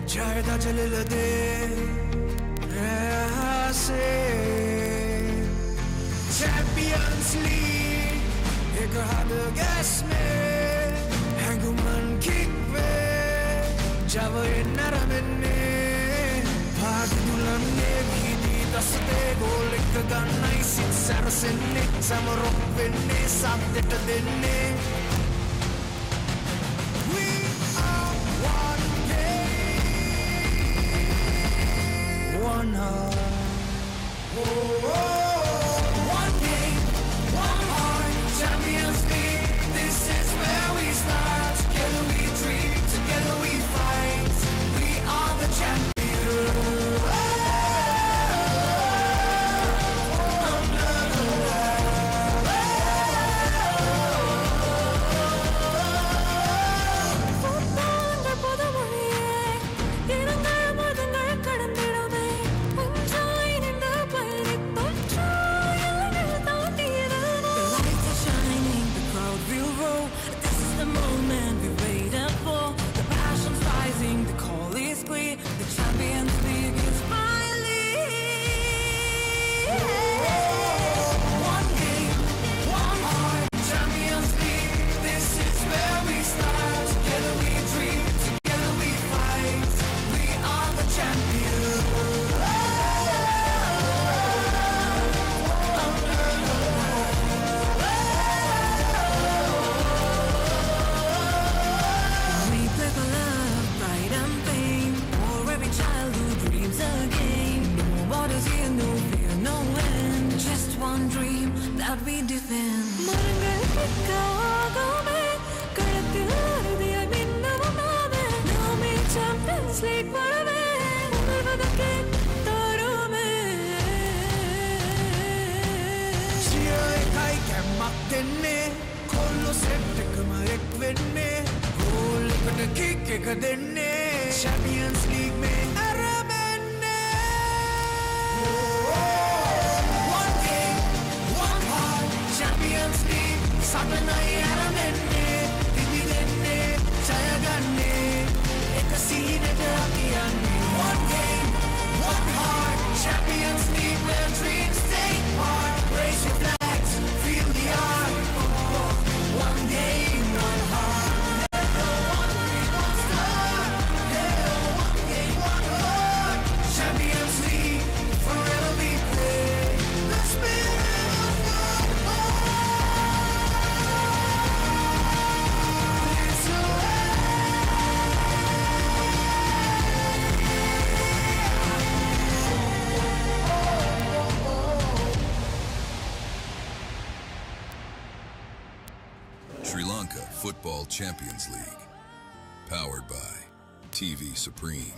Jayda jalilade rase Champions League ek hada gas mein hanguman kick pe java naramenne bhag dulanne bhidi dasde goal ek gannai sit sarasenne samarok wenne sabdeta denne we are one game one heart one game one heart Champions League this is where we start together we dream together we fight we are the champions Champions League में अरमन्ने one game one heart Champions League सपना ही अरमन्ने दिव्यने जयगन्ने एक सीने डराकियाने one game one heart Champions League where dreams take part raise your flags feel the art one game one heart Sri Lanka Football Champions League, powered by TV Supreme.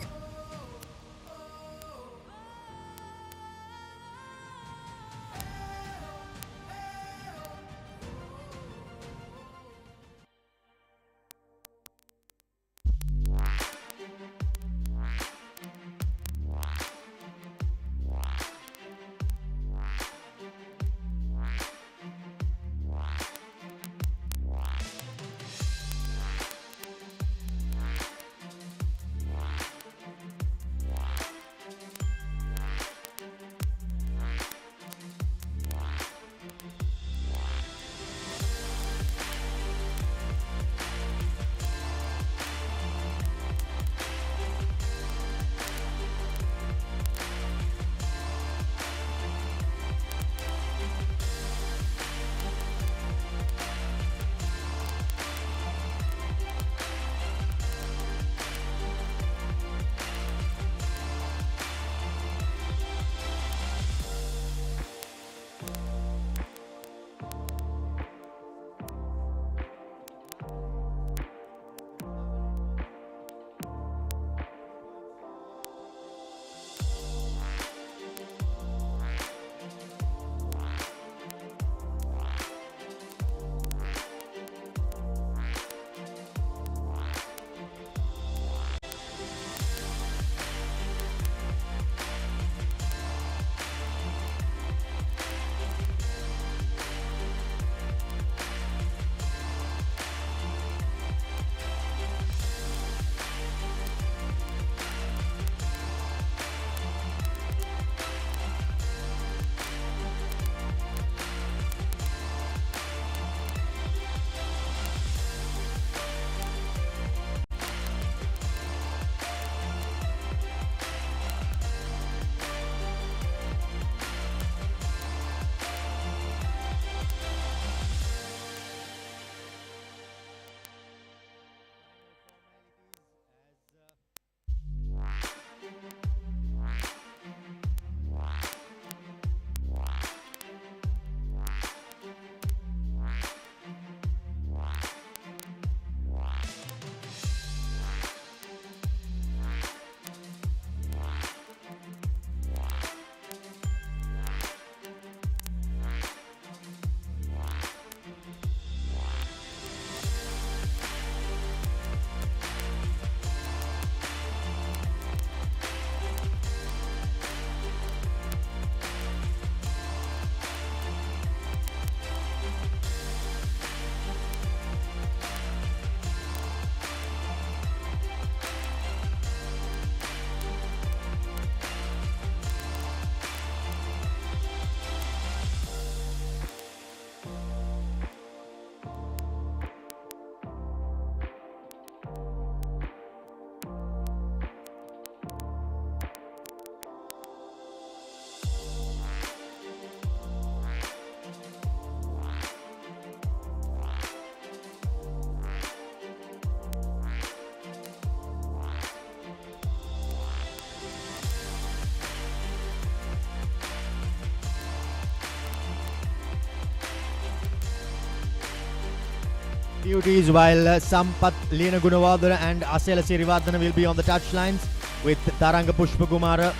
duties, while Sampath Lena Gunawardana and Asela Sirivardhana will be on the touchlines, with Taranga Pushpakumara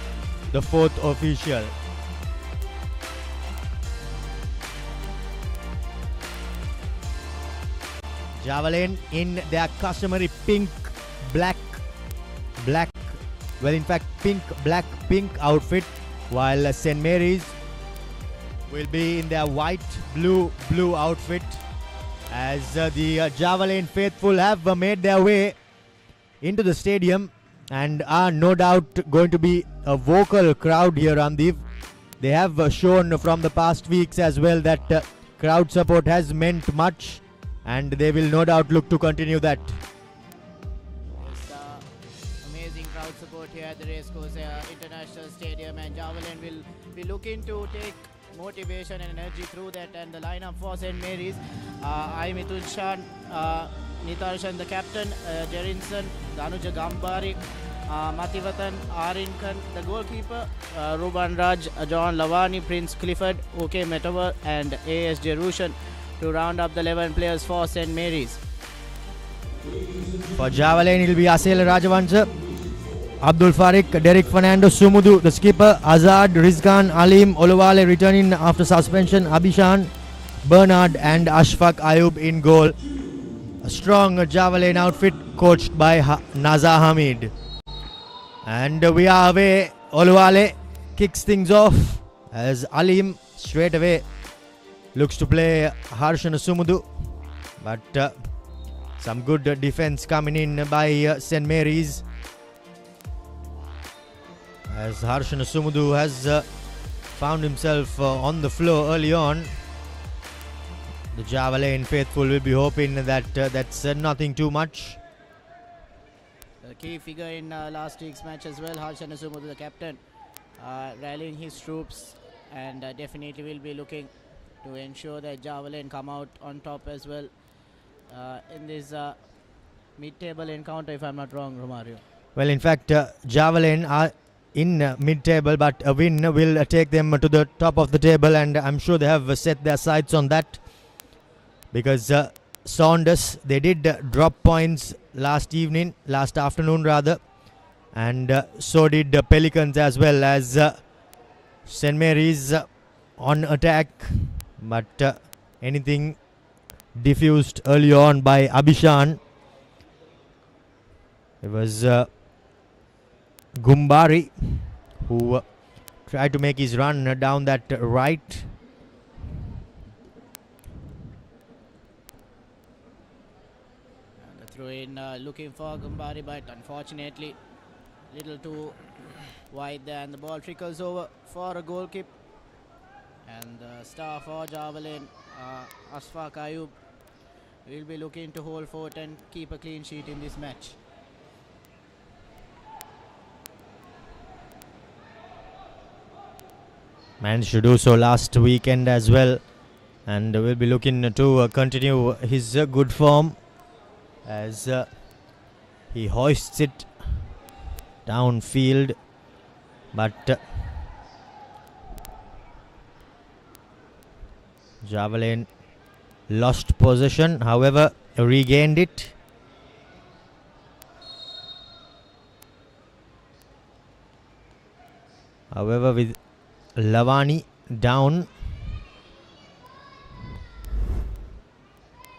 the fourth official. Javelin in their customary pink, black, well, in fact, pink outfit, while St. Mary's will be in their white, blue outfit, as the Javelin faithful have made their way into the stadium and are no doubt going to be a vocal crowd here, Randeep. They have shown from the past weeks as well that crowd support has meant much, and they will no doubt look to continue that. Amazing crowd support here at the Racecourse International Stadium, and Javelin will be looking to take motivation and energy through that. And the lineup for St. Mary's, I Mithun Shan, Nitarshan the captain, Jerinson, Danuja Gambari, Mathivatan, Arinkan the goalkeeper, Ruban Raj, John Lavani, Prince Clifford, OK Metaver and AS Jerushan to round up the 11 players for St. Mary's. For Javelin, it will be Asela Rajavansha, Abdul Farik, Derek Fernando, Sumudu, the skipper, Azad, Rizgan, Alim, Olawale returning after suspension, Abhishan, Bernard and Ashfaq Ayub in goal. A strong Javelin outfit coached by Naza Hamid. And we are away. Olawale kicks things off as Alim straight away looks to play Harshan Sumudu. But some good defense coming in by St. Mary's, as Harshan Sumudu has found himself on the floor early on. The Javelin faithful will be hoping that that's nothing too much. The key figure in last week's match as well, Harshan Sumudu, the captain, rallying his troops, and definitely will be looking to ensure that Javelin come out on top as well in this mid-table encounter, if I'm not wrong, Romario. Well, in fact, Javelin are in mid-table, but a win will take them to the top of the table, and I'm sure they have set their sights on that, because Saunders, they did drop points last afternoon rather, and so did Pelicans as well, as St. Mary's on attack, but anything diffused early on by Abhishan. It was Gumbari who tried to make his run down that right. And the throw in looking for Gumbari, but unfortunately little too wide there, and the ball trickles over for a goal kick. And the star for Javelin, Ashfaq Ayub, will be looking to hold fort and keep a clean sheet in this match. Managed to do so last weekend as well, and will be looking to continue his good form as he hoists it downfield, but Javelin lost possession, however regained it. However, with Lavani down,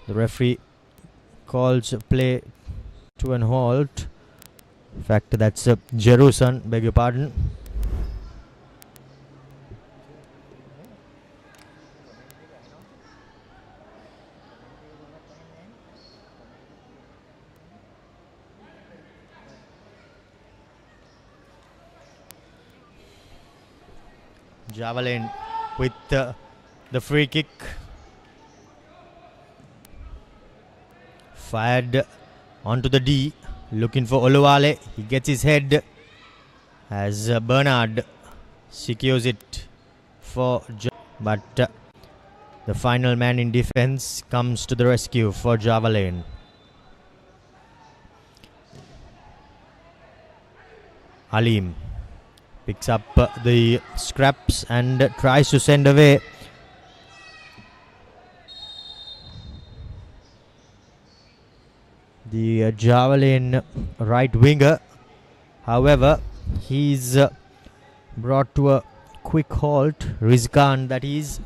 the referee calls play to an halt. In fact, that's Jerusan, beg your pardon. Javelin with the free kick, fired onto the D, looking for Olawale. He gets his head as Bernard secures it for but the final man in defense comes to the rescue for Javelin. Alim picks up the scraps and tries to send away. the Javelin right winger. However, he's brought to a quick halt. Rizkan, that is,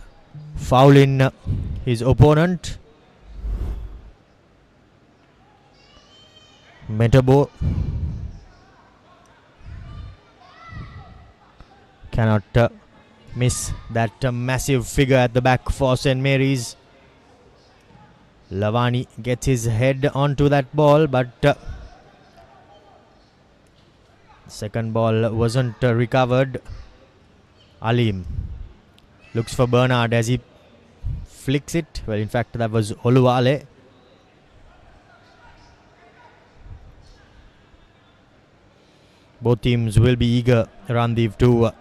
fouling his opponent. Metabo cannot miss that massive figure at the back for St. Mary's. Lavani gets his head onto that ball, but second ball wasn't recovered. Alim looks for Bernard as he flicks it. Well, in fact, that was Oluwale. Both teams will be eager, Randeep, to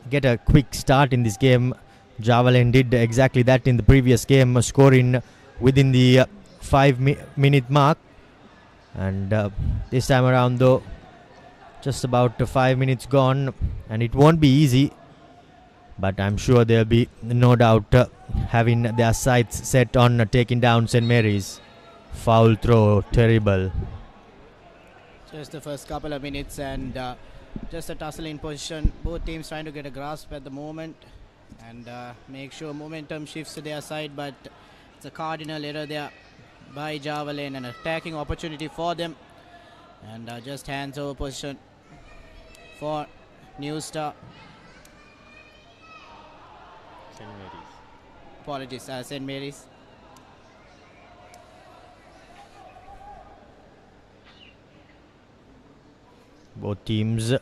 get a quick start in this game. Javelin did exactly that in the previous game, scoring within the 5-minute mark. And this time around, though, just about 5 minutes gone, and it won't be easy. But I'm sure they'll be, no doubt, having their sights set on taking down St. Mary's. Foul throw, terrible. Just the first couple of minutes and just a tussle in position. Both teams trying to get a grasp at the moment and make sure momentum shifts to their side, but it's a cardinal error there by Javelin, an attacking opportunity for them, and just hands over position for New Star. St. Mary's. Apologies, St. Mary's. Both teams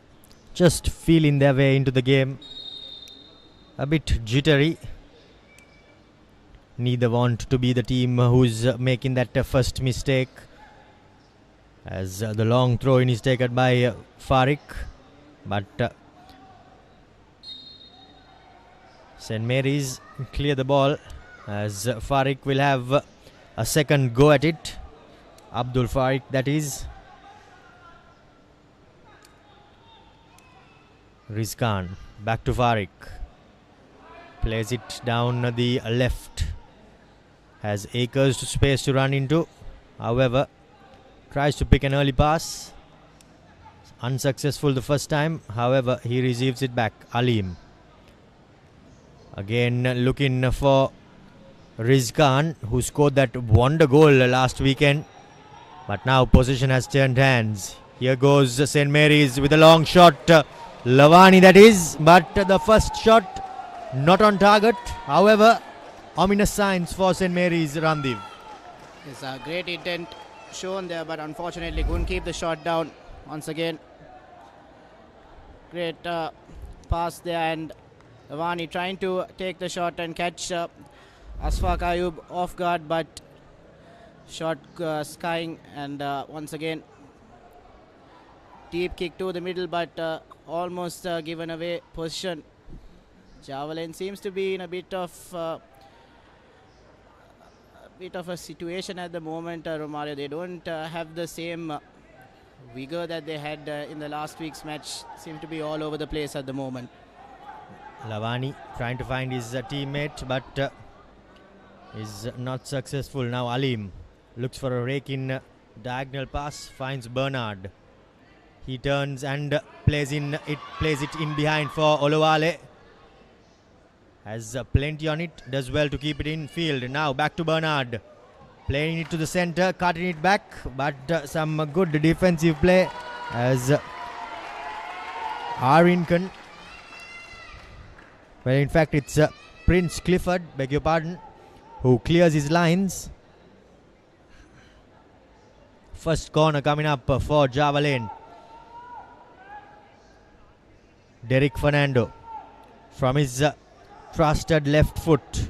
just feeling their way into the game. A bit jittery. Neither want to be the team who's making that first mistake, as the long throw in is taken by Farik. But St. Mary's clear the ball, as Farik will have a second go at it. Abdul Farik, that is. Rizkan back to Farik, plays it down the left, has acres to space to run into. However, tries to pick an early pass, unsuccessful the first time. However, he receives it back. Alim again looking for Rizkan, who scored that wonder goal last weekend, but now possession has turned hands. Here goes St. Mary's with a long shot. Lavani, that is, but the first shot not on target. However, ominous signs for St. Mary's, Randeep. It's a great intent shown there, but unfortunately couldn't keep the shot down once again. Great pass there, and Lavani trying to take the shot and catch Asfaq Ayub off guard, but shot skying, and once again deep kick to the middle, but almost given away position. Javelin seems to be in a bit of a situation at the moment, Romario. They don't have the same vigor that they had in the last week's match. Seem to be all over the place at the moment. Lavani trying to find his teammate, but is not successful. Now Alim looks for a rake in diagonal pass, finds Bernard. He turns and plays it in behind for Oluwale. Has plenty on it, does well to keep it in field. Now back to Bernard, playing it to the center, cutting it back, but some good defensive play as Arinkan. Well, in fact, it's Prince Clifford, beg your pardon, who clears his lines. First corner coming up for Javelin. Derek Fernando from his trusted left foot.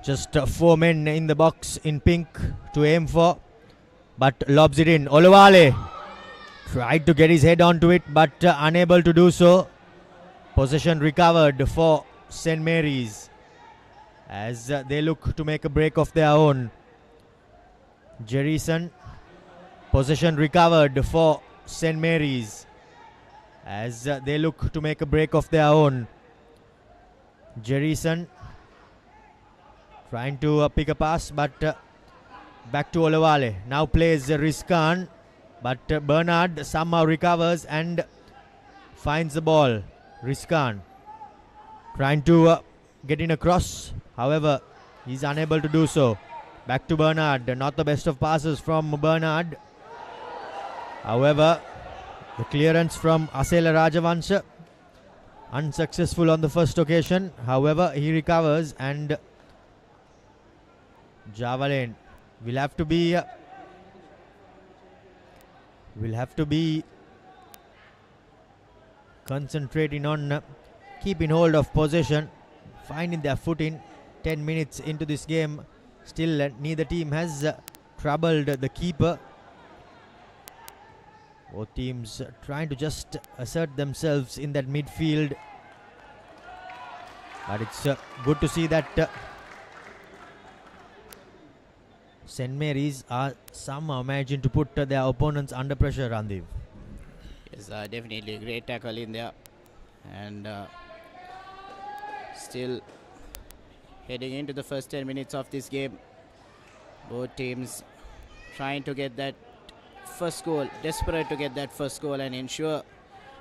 Just 4 men in the box in pink to aim for, but lobs it in. Oluwale tried to get his head onto it, but unable to do so. Possession recovered for St. Mary's as they look to make a break of their own. Jerison, possession recovered for St. Mary's as they look to make a break of their own. Jerison trying to pick a pass, but Back to Olawale. Now plays Rizkan. But Bernard somehow recovers and finds the ball. Rizkan trying to get in across. However, he's unable to do so. Back to Bernard. Not the best of passes from Bernard. However, the clearance from Asela Rajavansha unsuccessful on the first occasion. However, he recovers and Javelin will have to be concentrating on keeping hold of possession, finding their footing. 10 minutes into this game, still neither team has troubled the keeper. Both teams trying to just assert themselves in that midfield. But it's good to see that St. Mary's are somehow managing to put their opponents under pressure, Randeep. Yes, definitely a great tackle in there. And still heading into the first 10 minutes of this game. Both teams trying to get that first goal, desperate to get that first goal and ensure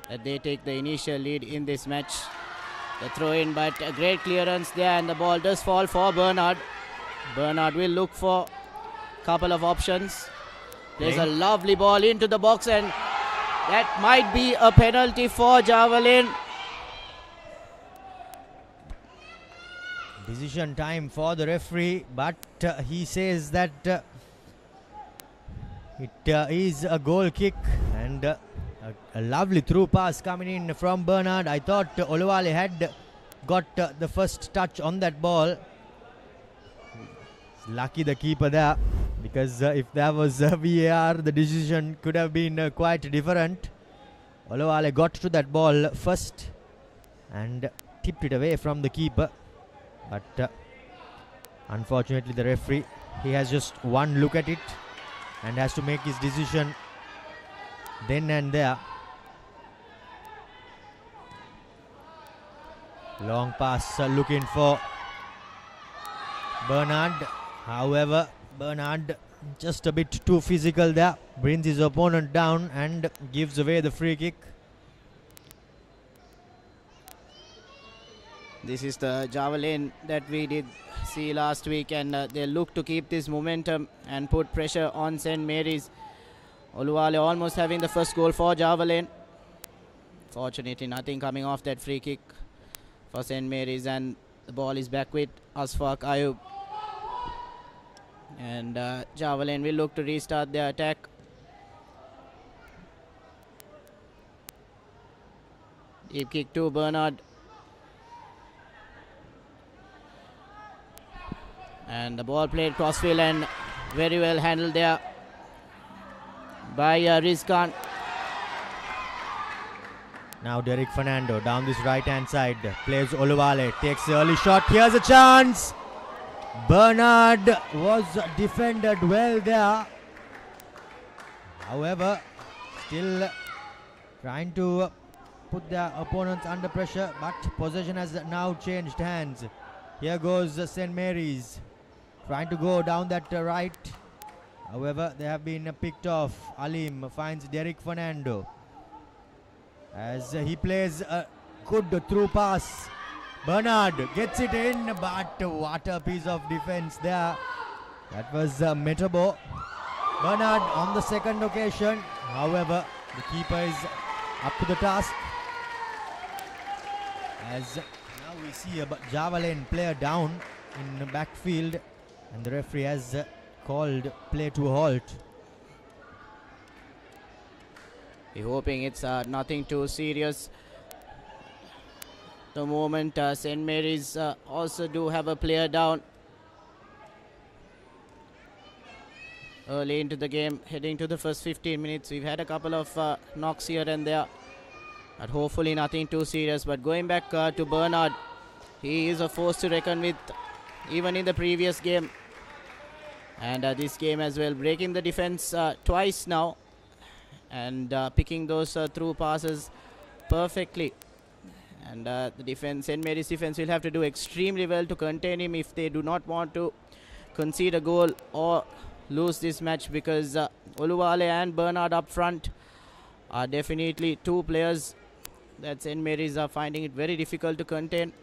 that they take the initial lead in this match. The throw in, but a great clearance there, and the ball does fall for Bernard. Bernard will look for a couple of options. There's a lovely ball into the box, and that might be a penalty for Javelin. Decision time for the referee, but he says that it is a goal kick, and a lovely through pass coming in from Bernard. I thought Olawale had got the first touch on that ball. Lucky the keeper there, because if there was VAR, the decision could have been quite different. Olawale got to that ball first and tipped it away from the keeper. But unfortunately the referee, he has just one look at it and has to make his decision then and there. Long pass looking for Bernard. However, Bernard just a bit too physical there, brings his opponent down and gives away the free kick. This is the Javelin that we did see last week, and they look to keep this momentum and put pressure on St. Mary's. Olawale almost having the first goal for Javelin. Fortunately, nothing coming off that free kick for St. Mary's, and the ball is back with Asfaq Ayub. And Javelin will look to restart their attack. Deep kick to Bernard. And the ball played crossfield and very well handled there by Rizkan. Now Derek Fernando down this right hand side, plays Olawale, takes the early shot. Here's a chance. Bernard was defended well there. However, still trying to put their opponents under pressure, but possession has now changed hands. Here goes St. Mary's, trying to go down that right. However, they have been picked off. Alim finds Derek Fernando as he plays a good through pass. Bernard gets it in, but what a piece of defense there. That was Metabo. Bernard on the second occasion. However, the keeper is up to the task. As now we see a Javelin player down in the backfield, and the referee has called play to halt. We're hoping it's nothing too serious. The moment St. Mary's also do have a player down early into the game, heading to the first 15 minutes. We've had a couple of knocks here and there, but hopefully nothing too serious. But going back to Bernard, he is a force to reckon with, even in the previous game and this game as well, breaking the defense twice now and picking those through passes perfectly. And the defense, St. Mary's defense, will have to do extremely well to contain him if they do not want to concede a goal or lose this match because Oluwale and Bernard up front are definitely two players that St. Mary's are finding it very difficult to contain.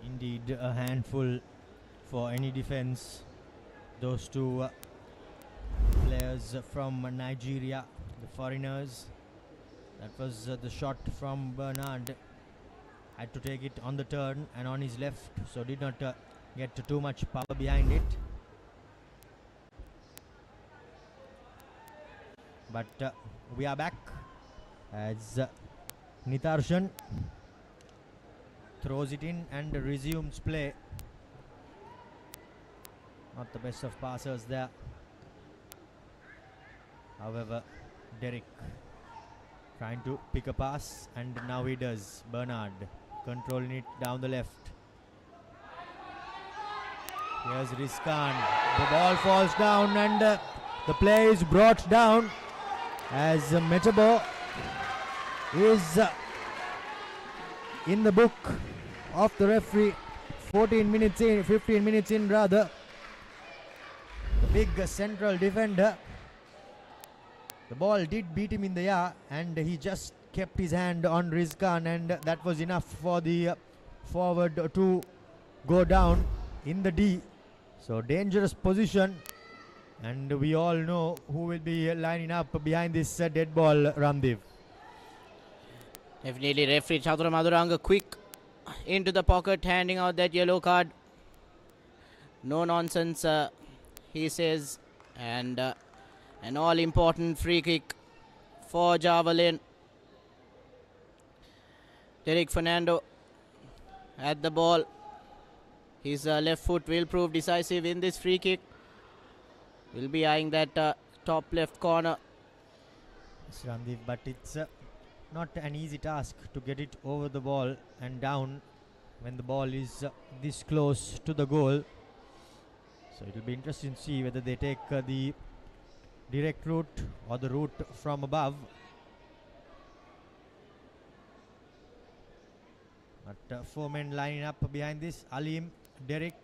Indeed, a handful for any defense. Those two players from Nigeria, the foreigners. That was the shot from Bernard. Had to take it on the turn and on his left, so did not get too much power behind it. But we are back as Nitarshan throws it in and resumes play. Not the best of passers there. However, Derek trying to pick a pass, and now he does. Bernard controlling it down the left. Here's Rizkan. The ball falls down and the play is brought down as Metabo is in the book of the referee. 15 minutes in rather. The big central defender. The ball did beat him in the air and he just kept his hand on Rizkan, and that was enough for the forward to go down in the D. So dangerous position, and we all know who will be lining up behind this dead ball, Ramdev. Definitely referee Chatura Maduranga quick into the pocket, handing out that yellow card. No nonsense, he says, and an all-important free kick for Javelin. Derek Fernando at the ball. His left foot will prove decisive in this free kick. Will be eyeing that top left corner. Yes, Ramdev, but it's not an easy task to get it over the ball and down when the ball is this close to the goal. So it will be interesting to see whether they take the direct route or the route from above. But four men lining up behind this. Alim, Derek,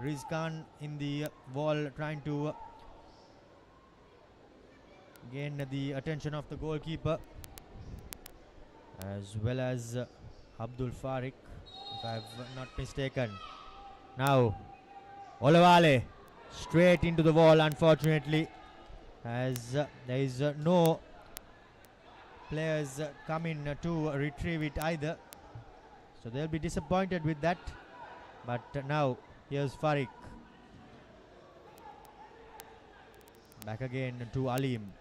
Rizkan in the wall, trying to gain the attention of the goalkeeper, as well as Abdul Farik, if I have not mistaken. Now Olawale straight into the wall, unfortunately, as there is no players coming to retrieve it either. So they'll be disappointed with that. But now here's Farik. Back again to Alim.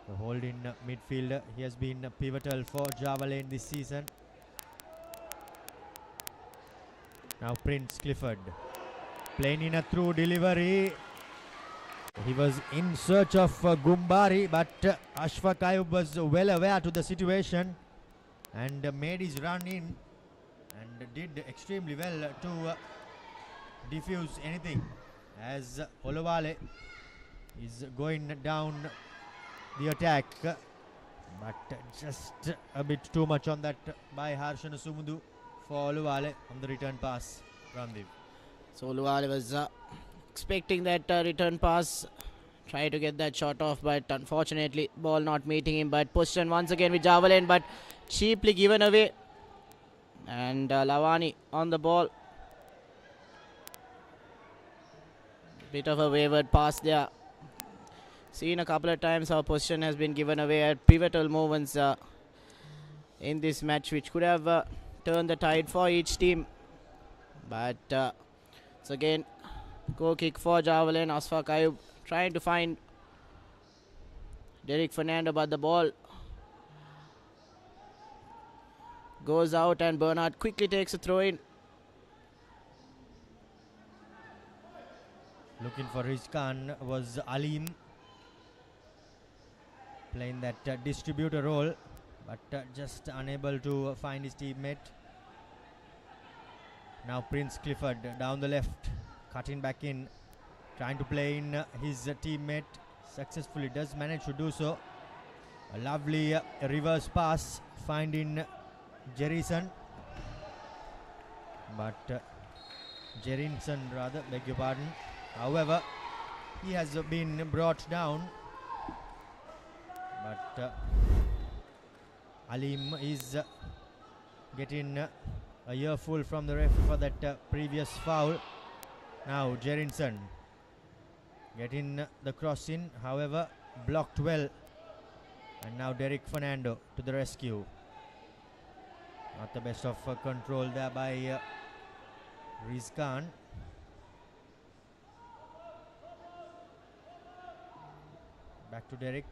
The hold in midfield. He has been pivotal for Javelin this season. Now Prince Clifford. Playing in a through delivery. He was in search of Gumbari, but Ashfaq Ayub was well aware to the situation and made his run in and did extremely well to defuse anything, as Olawale is going down the attack, but just a bit too much on that by Harshan Sumudu for Olawale on the return pass. Ramdev. So Olawale was expecting that return pass, try to get that shot off, but unfortunately ball not meeting him. But position once again with Javelin, but cheaply given away, and Lavani on the ball. Bit of a wayward pass there. Seen a couple of times how position has been given away at pivotal moments in this match, which could have turned the tide for each team. But it's again goal kick for Javelin. Ashfaq Ayub trying to find Derek Fernando, but the ball goes out and Bernard quickly takes a throw in. Looking for Rizkan was Alim, playing that distributor role, but just unable to find his teammate. Now Prince Clifford down the left, cutting back in, trying to play in his teammate. Successfully does manage to do so. A lovely reverse pass finding Jerison, but Jerinson rather, beg your pardon. However, he has been brought down, but Alim is getting a earful from the ref for that previous foul. Now Jerinson getting the cross in, however blocked well, and now Derek Fernando to the rescue. Not the best of control there by Rizkan. Back to Derek.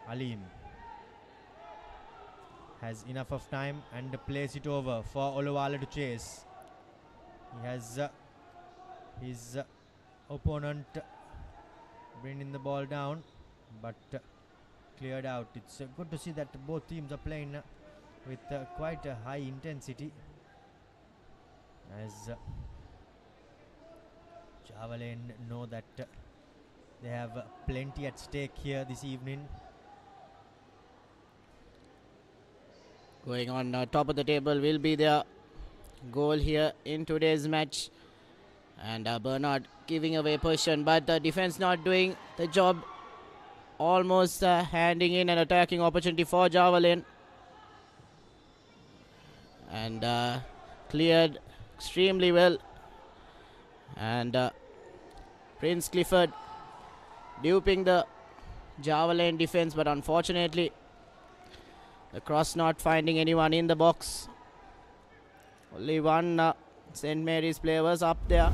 Alim has enough of time and plays it over for Olowale to chase. He has his opponent bringing the ball down, but cleared out. It's good to see that both teams are playing with quite a high intensity, as Javalen know that they have plenty at stake here this evening. Going on top of the table will be their goal here in today's match. And Bernard giving away possession, but the defense not doing the job. Almost handing in an attacking opportunity for Javalen. And cleared extremely well. And Prince Clifford duping the Javalen defense, but unfortunately the cross not finding anyone in the box. Only one St. Mary's player was up there.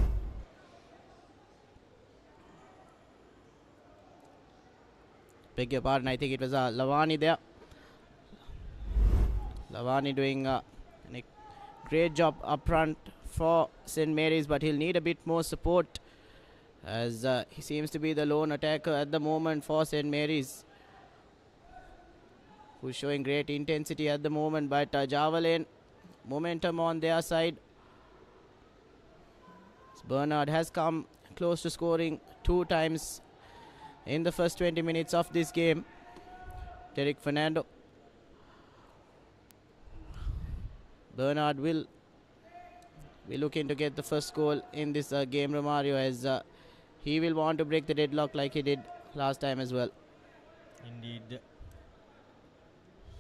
Beg your pardon, I think it was Lavani there. Lavani doing a great job up front for St. Mary's, but he'll need a bit more support, as he seems to be the lone attacker at the moment for St. Mary's, who's showing great intensity at the moment. But Javalen, momentum on their side. Bernard has come close to scoring 2 times in the first 20 minutes of this game. Derek Fernando. Bernard will be looking to get the first goal in this game, Romario, as he will want to break the deadlock like he did last time as well. Indeed,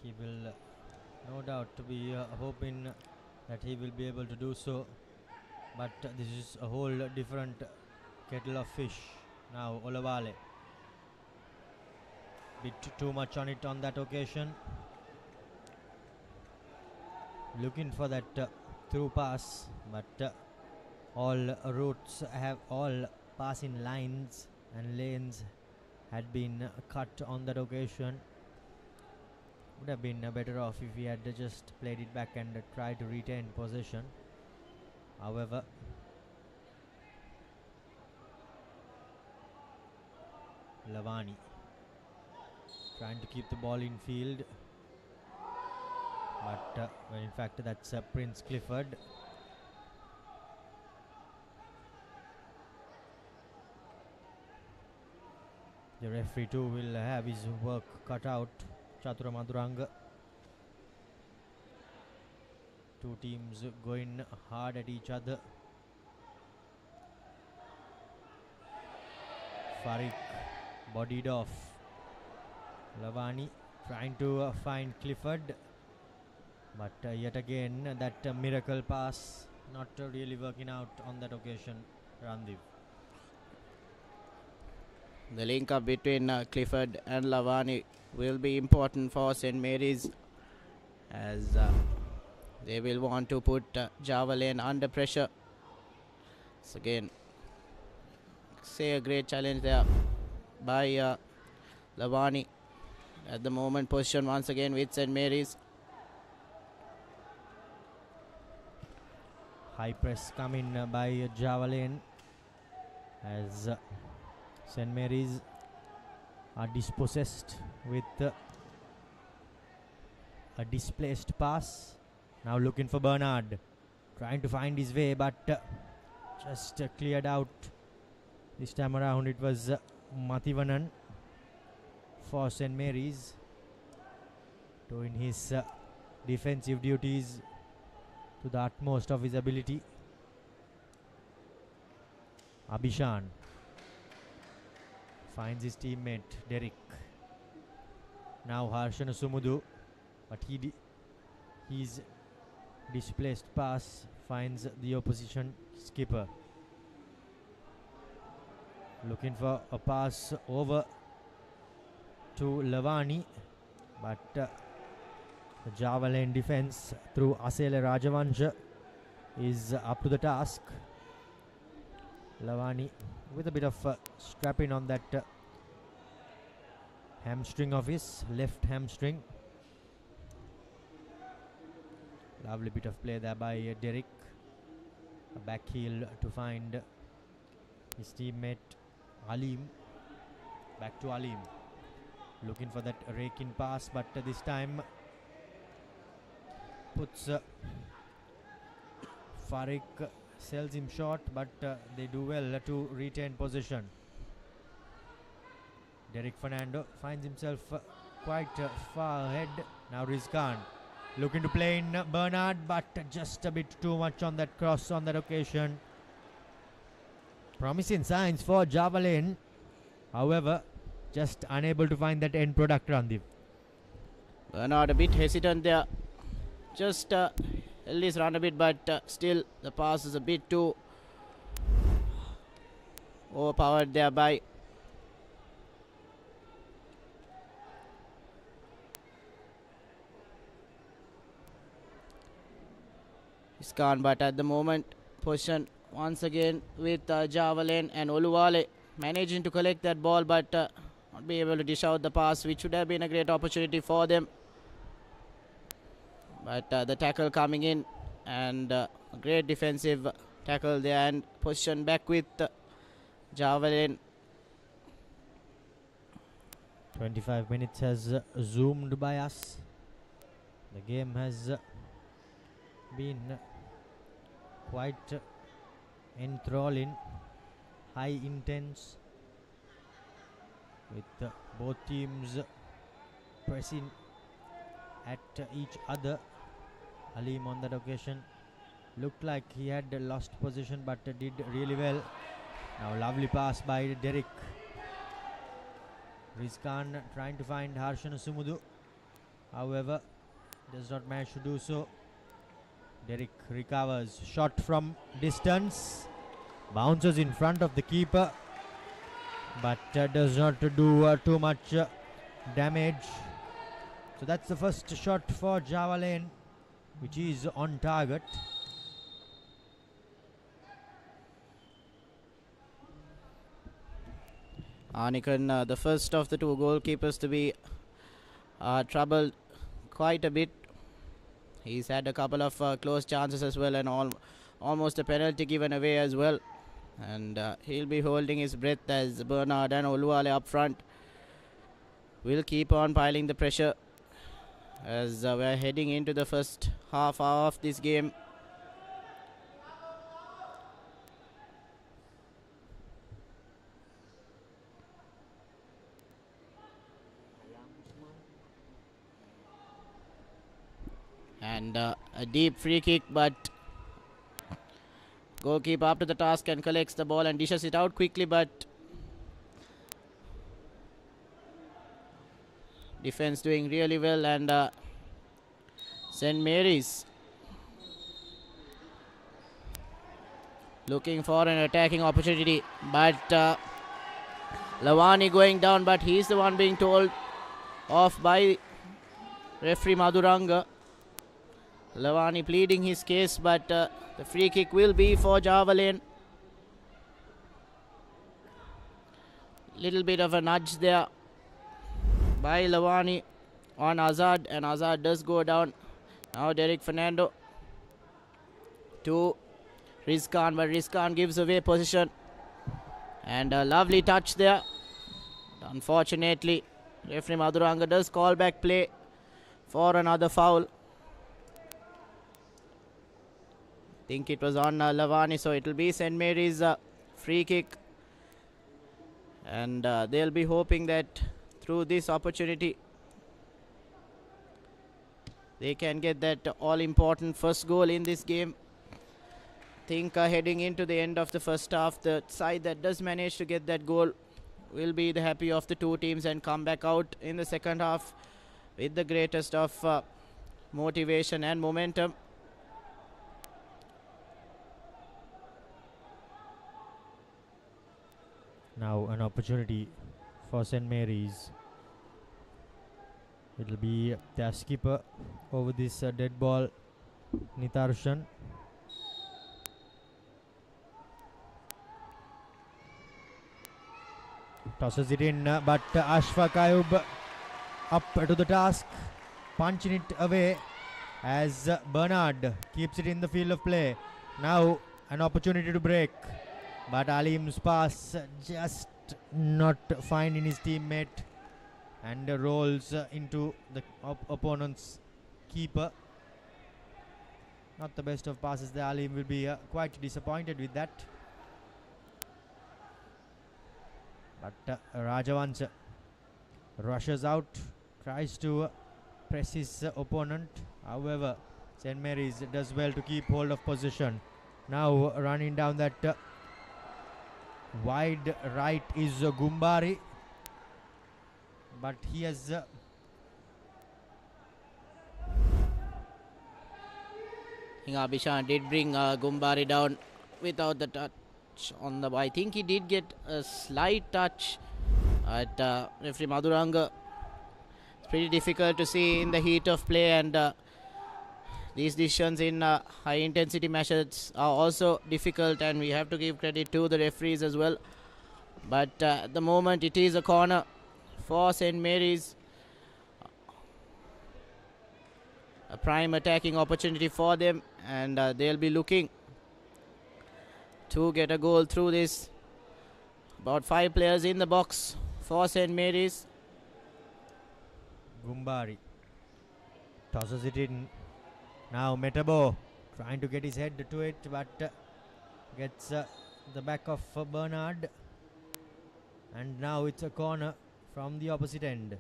he will no doubt to be hoping that he will be able to do so, but this is a whole different kettle of fish. Now Olowale, bit too much on it on that occasion, looking for that through pass, but all routes have, all passing lines and lanes had been cut on that occasion. Would have been better off if he had just played it back and tried to retain possession. However, Lavani trying to keep the ball in field, but well, in fact that's Prince Clifford. The referee too will have his work cut out. Chatura Maduranga. Two teams going hard at each other. Farik bodied off. Lavani trying to find Clifford, but yet again that miracle pass not really working out on that occasion. Randiv. The link up between Clifford and Lavani will be important for St. Mary's, as they will want to put Javalen under pressure. So again, say a great challenge there by Lavani. At the moment, position once again with St. Mary's. High press coming by Javalen, as St. Mary's are dispossessed with a displaced pass. Now looking for Bernard, trying to find his way, but just cleared out. This time around it was Mathivanan for St. Mary's, doing his defensive duties to the utmost of his ability. Abhishan finds his teammate Derek. Now Harshana Sumudu, but his displaced pass finds the opposition skipper. Looking for a pass over to Lavani, but the Java lane defense through Asela Rajavansha is up to the task. Lavani with a bit of strapping on that hamstring of his, left hamstring. Lovely bit of play there by Derek. A back heel to find his teammate Alim. Back to Alim. Looking for that rake-in pass, but this time puts Farik, sells him short, but they do well to retain possession. Derek Fernando finds himself quite far ahead. Now Rizkan looking to play in Bernard, but just a bit too much on that cross on that occasion. Promising signs for Java lane, however, just unable to find that end product, Randeep. Bernard a bit hesitant there. Just held his run a bit, but still the pass is a bit too overpowered there by Iskan. But at the moment, position once again with Java lane, and Oluwale managing to collect that ball, but not be able to dish out the pass, which would have been a great opportunity for them. But the tackle coming in, and a great defensive tackle there, and position back with Java lane. 25 minutes has zoomed by us. The game has been quite enthralling, high intense, with both teams pressing at each other. Alim on that occasion looked like he had lost possession, but did really well. Now lovely pass by Derek. Rizkan trying to find Harshana Sumudu, however does not manage to do so. Derek recovers, shot from distance, bounces in front of the keeper, but does not do too much damage. So that's the first shot for Java lane, which is on target. Anikan, the first of the two goalkeepers to be troubled quite a bit. He's had a couple of close chances as well, and almost a penalty given away as well. And he'll be holding his breath as Bernard and Oluwale up front will keep on piling the pressure as we're heading into the first half hour of this game. And a deep free kick, but goalkeeper up to the task and collects the ball and dishes it out quickly, but defense doing really well, and St. Mary's looking for an attacking opportunity, but Lavani going down, but he's the one being told off by referee Madhuranga. Lavani pleading his case, but the free kick will be for Java lane. Little bit of a nudge there by Lavani on Azad, and Azad does go down. Now Derek Fernando to Rizkan, but Rizkan gives away position, and a lovely touch there. Unfortunately, referee Madhuranga does call back play for another foul. Think it was on Lavani, so it will be St. Mary's free kick, and they'll be hoping that through this opportunity they can get that all-important first goal in this game. think heading into the end of the first half, the side that does manage to get that goal will be the happy of the two teams and come back out in the second half with the greatest of motivation and momentum. Now an opportunity for St. Mary's. It'll be their skipper over this dead ball, Nitarshan. Tosses it in, but Ashfaq Ayub up to the task, punching it away as Bernard keeps it in the field of play. Now an opportunity to break, but Alim's pass just not finding his teammate and rolls into the opponent's keeper. Not the best of passes there. Alim will be quite disappointed with that. But Rajavansha rushes out, tries to press his opponent. However, St. Mary's does well to keep hold of possession. Now running down that wide right is Gumbari, but he has I think Abhishan did bring Gumbari down without the touch on the. I think he did get a slight touch at referee Madhuranga. It's pretty difficult to see in the heat of play, and these decisions in high intensity matches are also difficult, and we have to give credit to the referees as well. But at the moment it is a corner for St. Mary's. A prime attacking opportunity for them, and they'll be looking to get a goal through this. About 5 players in the box for St. Mary's. Gumbari tosses it in. Now Metabo trying to get his head to it, but gets the back of Bernard, and now it's a corner from the opposite end.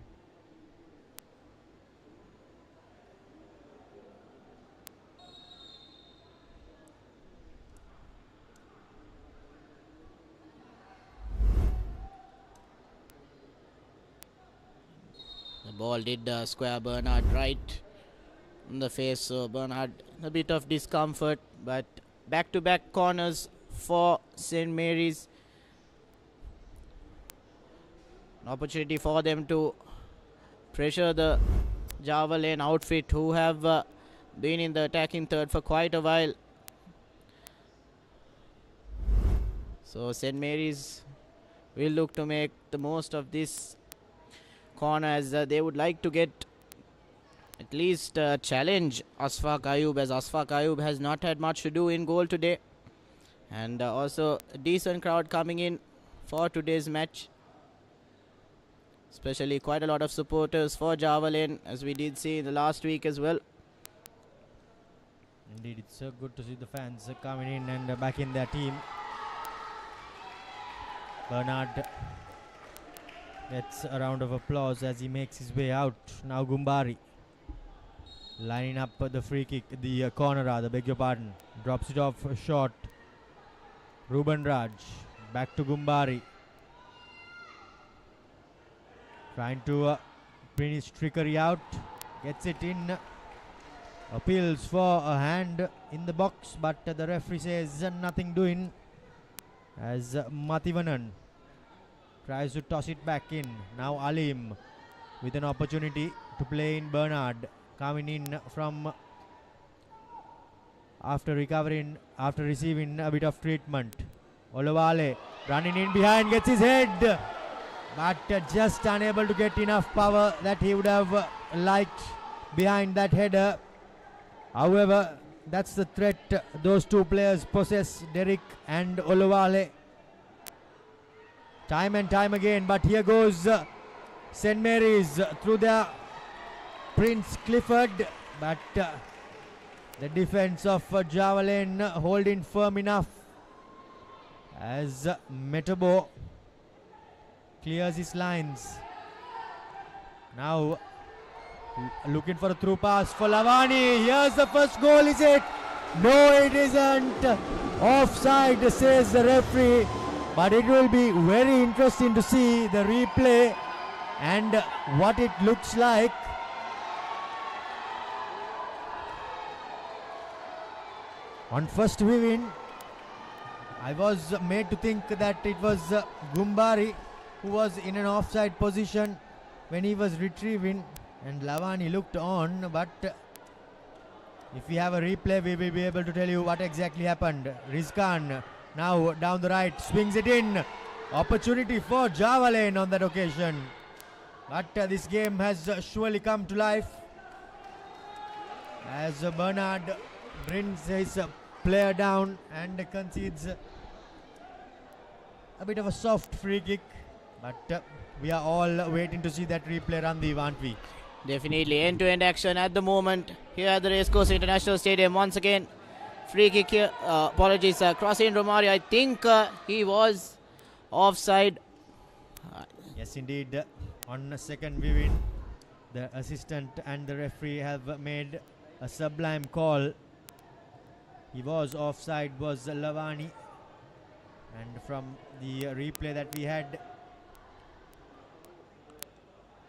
The ball did square Bernard right in the face, so Bernard a bit of discomfort, but back-to-back corners for St. Mary's. An opportunity for them to pressure the Java Lane outfit, who have been in the attacking third for quite a while. So St. Mary's will look to make the most of this corner, as they would like to get at least challenge Ashfaq Ayub, as Ashfaq Ayub has not had much to do in goal today, and also a decent crowd coming in for today's match, especially quite a lot of supporters for Java Lane, as we did see in the last week as well. Indeed, it's good to see the fans coming in and back in their team. Bernard gets a round of applause as he makes his way out. Now Gumbari lining up the free kick, the corner rather, beg your pardon. Drops it off short. Ruben Raj back to Gumbari, trying to bring his trickery out. Gets it in. Appeals for a hand in the box, but the referee says nothing doing, as Mathivanan tries to toss it back in. Now Alim with an opportunity to play in. Bernard coming in from after receiving a bit of treatment. Olawale running in behind, gets his head, but just unable to get enough power that he would have liked behind that header. However, that's the threat those two players possess, Derek and Olawale, time and time again. But here goes St. Mary's through their Prince Clifford, but the defense of Java Lane holding firm enough as Metabo clears his lines. Now looking for a through pass for Lavani. Here's the first goal, is it? No, it isn't. Offside, says the referee. But it will be very interesting to see the replay and what it looks like. On first viewing, I was made to think that it was Gumbari who was in an offside position when he was retrieving, and Lavani looked on, but if we have a replay, we will be able to tell you what exactly happened. Rizkan now down the right, swings it in. Opportunity for Javalen on that occasion. But this game has surely come to life as Bernard brings his player down and concedes a bit of a soft free kick. But we are all waiting to see that replay, Randeep, aren't we? Definitely end-to-end action at the moment here at the Racecourse International Stadium. Once again, free kick here. Apologies, crossing Romario. I think he was offside. Yes, indeed. On a second viewing, the assistant and the referee have made a sublime call. He was offside, was Lavani. And from the replay that we had,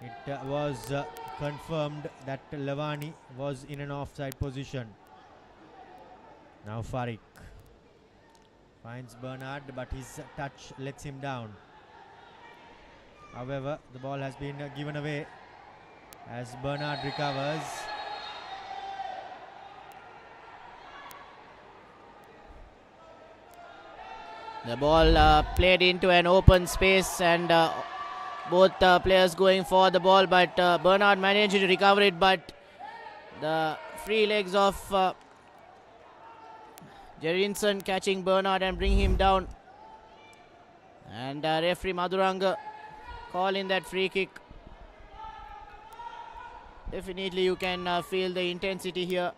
it was confirmed that Lavani was in an offside position. Now Farik finds Bernard, but his touch lets him down. However, the ball has been given away as Bernard recovers. The ball played into an open space, and both players going for the ball, but Bernard managed to recover it, but the free legs of Jerinson catching Bernard and bring him down, and referee Madhuranga calling that free kick. Definitely you can feel the intensity here.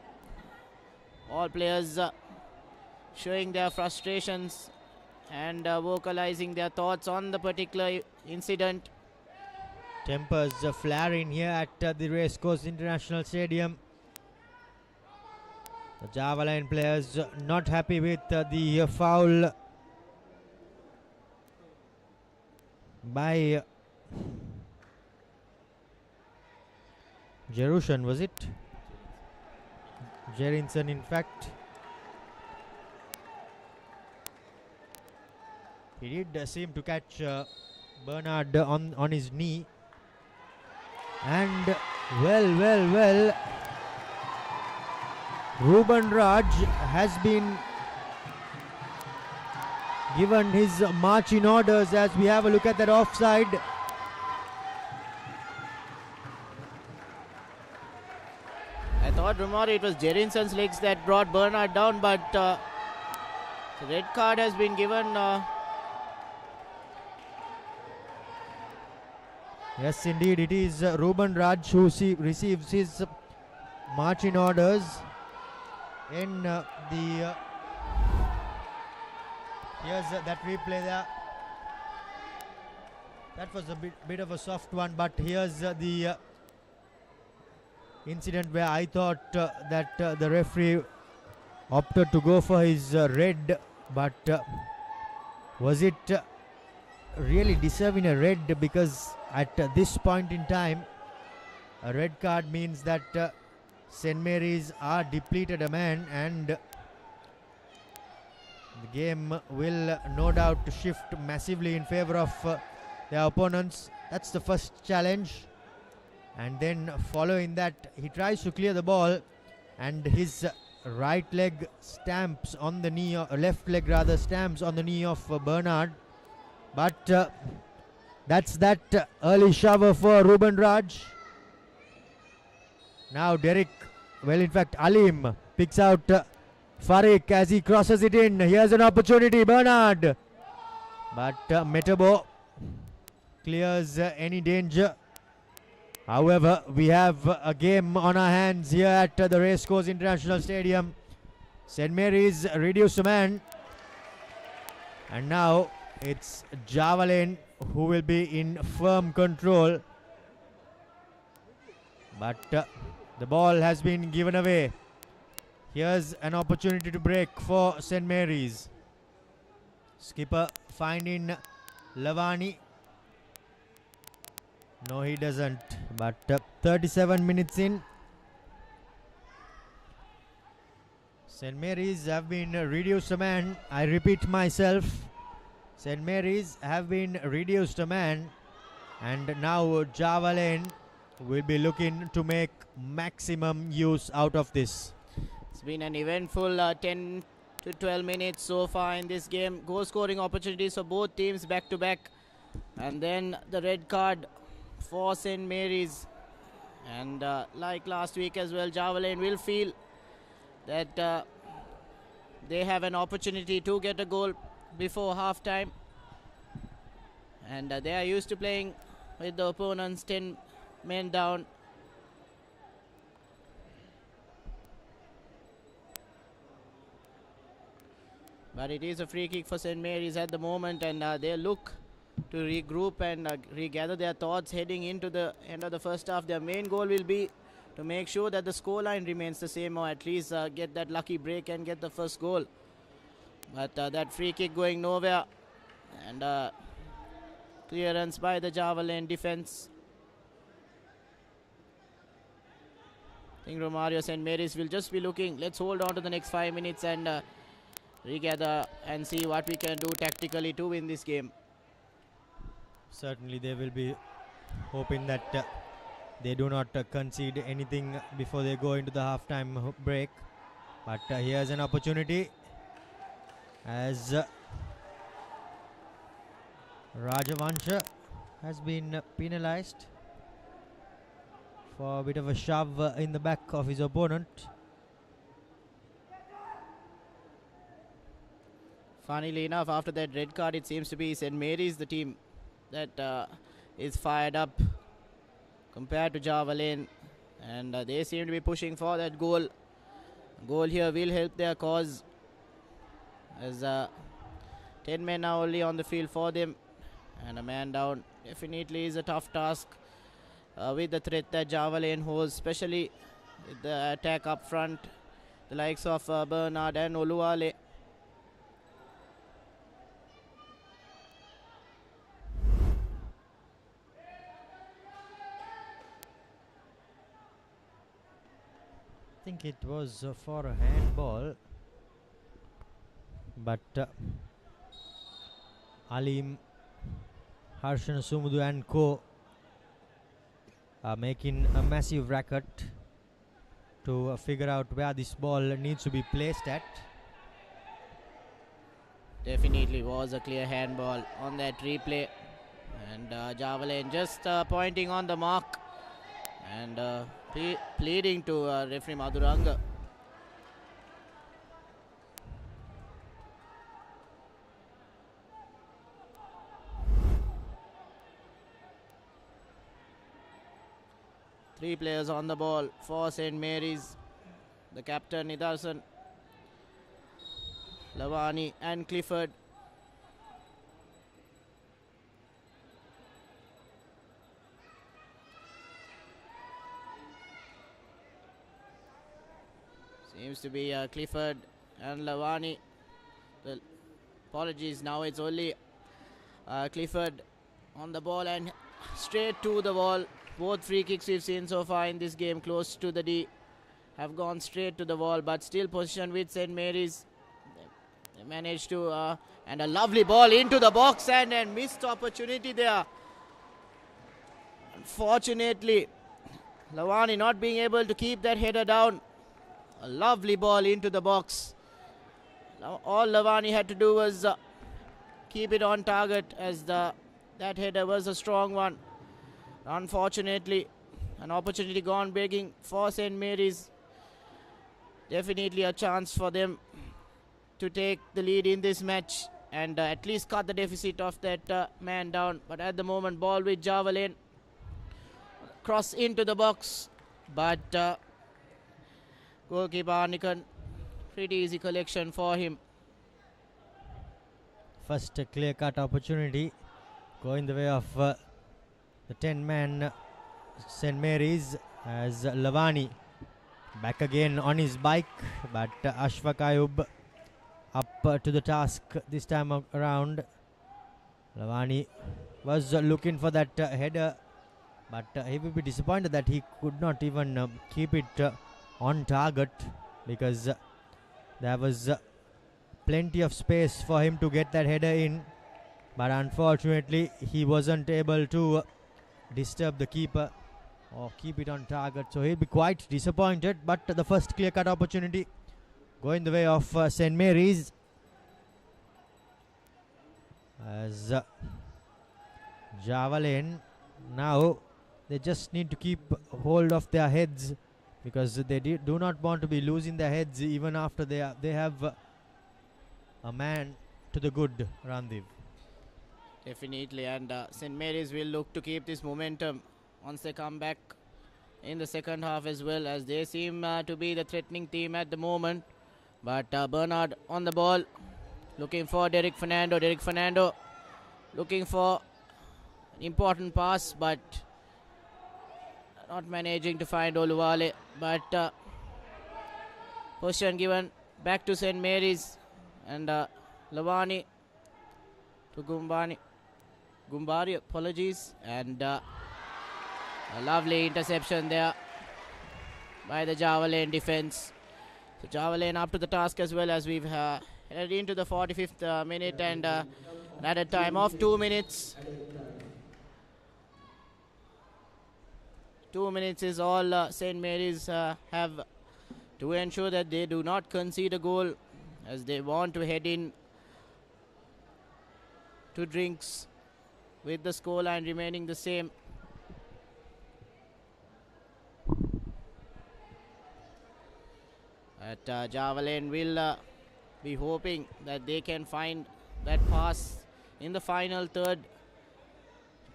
All players showing their frustrations and vocalizing their thoughts on the particular incident. Tempers flaring here at the Racecourse International Stadium. The Javelin players not happy with the foul by Jerushan, was it? Jerinson, in fact. He did seem to catch Bernard on his knee. And well, Ruben Raj has been given his marching orders as we have a look at that offside. I thought, Romario, it was Jerinson's legs that brought Bernard down, but the red card has been given. Yes, indeed, it is Ruben Raj who receives his marching orders in the here's that replay there. That was a bit of a soft one, but here's the incident where I thought that the referee opted to go for his red, but was it really deserving a red? Because at this point in time, a red card means that St. Mary's are depleted a man, and the game will no doubt shift massively in favor of their opponents. That's the first challenge, and then following that he tries to clear the ball and his right leg stamps on the knee, left leg rather stamps on the knee of Bernard, but that's that early shower for Ruben Raj. Now Derek, well in fact Alim picks out Farik as he crosses it in. Here's an opportunity, Bernard, but Metabo clears any danger. However, we have a game on our hands here at the Racecourse International Stadium. St. Mary's reduced a man, and now it's Javelin who will be in firm control, but the ball has been given away. Here's an opportunity to break for St. Mary's. Skipper finding Lavani. No, he doesn't. But 37 minutes in, St. Mary's have been reduced a man. I repeat myself. St. Mary's have been reduced a man. And now Java Lane will be looking to make maximum use out of this. It's been an eventful 10 to 12 minutes so far in this game. Goal scoring opportunities for both teams back to back. And then the red card for St. Mary's. And like last week as well, Java Lane will feel that they have an opportunity to get a goal before half time. And they are used to playing with the opponents 10 men down. But it is a free kick for St. Mary's at the moment, and they look to regroup and regather their thoughts heading into the end of the first half. Their main goal will be to make sure that the scoreline remains the same, or at least get that lucky break and get the first goal. But that free kick going nowhere, and clearance by the Java Lane defense. I think Romario St. Mary's will just be looking, let's hold on to the next 5 minutes and regather and see what we can do tactically to win this game. Certainly they will be hoping that they do not concede anything before they go into the halftime break. But here's an opportunity as Rajavansha has been penalized for a bit of a shove in the back of his opponent. Funnily enough, after that red card, it seems to be St. Mary's the team that is fired up compared to Java Lane, and they seem to be pushing for that goal. Goal here will help their cause, as 10 men are only on the field for them, and a man down definitely is a tough task with the threat that Java Lane holds, especially with the attack up front, the likes of Bernard and Oluwale. I think it was for a handball, but Alim, Harshan Sumudu and co are making a massive racket to figure out where this ball needs to be placed at. Definitely was a clear handball on that replay, and Java Lane just pointing on the mark and pleading to referee Madhuranga. Three players on the ball for St. Mary's. The captain Nidarsan, Lavani and Clifford. Seems to be Clifford and Lavani. Well, apologies, now it's only Clifford on the ball and straight to the wall. Both free kicks we've seen so far in this game close to the D have gone straight to the wall, but still position with St. Mary's. They managed to, and a lovely ball into the box and missed opportunity there. Unfortunately, Lavani not being able to keep that header down. A lovely ball into the box. All Lavani had to do was keep it on target, as that header was a strong one. Unfortunately, an opportunity gone begging for St. Mary's. Definitely a chance for them to take the lead in this match and at least cut the deficit of that man down. But at the moment, ball with Java Lane. Cross into the box, but goalkeeper Arnikan, pretty easy collection for him. First clear-cut opportunity going the way of the 10-man St. Mary's, as Lavani Back again on his bike, but Ashfaq Ayub up to the task this time around. Lavani was looking for that header, but he will be disappointed that he could not even keep it on target, because there was plenty of space for him to get that header in, but unfortunately he wasn't able to disturb the keeper or keep it on target, so he'll be quite disappointed. But the first clear-cut opportunity going the way of St. Mary's, as Javelin now they just need to keep hold of their heads, because they do not want to be losing their heads even after they have a man to the good, Randiv. Definitely, and St. Mary's will look to keep this momentum once they come back in the second half as well, as they seem to be the threatening team at the moment. But Bernard on the ball, looking for Derek Fernando. Derek Fernando looking for an important pass, but not managing to find Oluwale. But position given back to St. Mary's, and Lavani to Gumbari, apologies, and a lovely interception there by the Javelin defense. So Javelin up to the task as well, as we've headed into the 45th minute, and an added time of 2 minutes. 2 minutes is all St. Mary's have to ensure that they do not concede a goal, as they want to head in to drinks with the scoreline remaining the same. But Javelin will be hoping that they can find that pass in the final third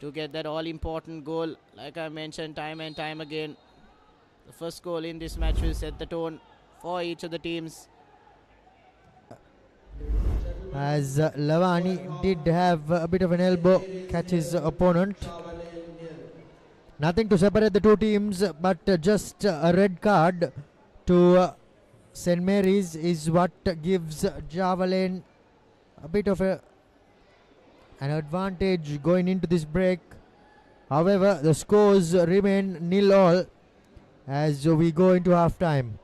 to get that all-important goal. Like I mentioned time and time again, the first goal in this match will set the tone for each of the teams. As Lavani did have a bit of an elbow catch his opponent. Nothing to separate the two teams, but just a red card to St. Mary's is what gives Javelin a bit of an advantage going into this break. However, the scores remain 0-all as we go into half time.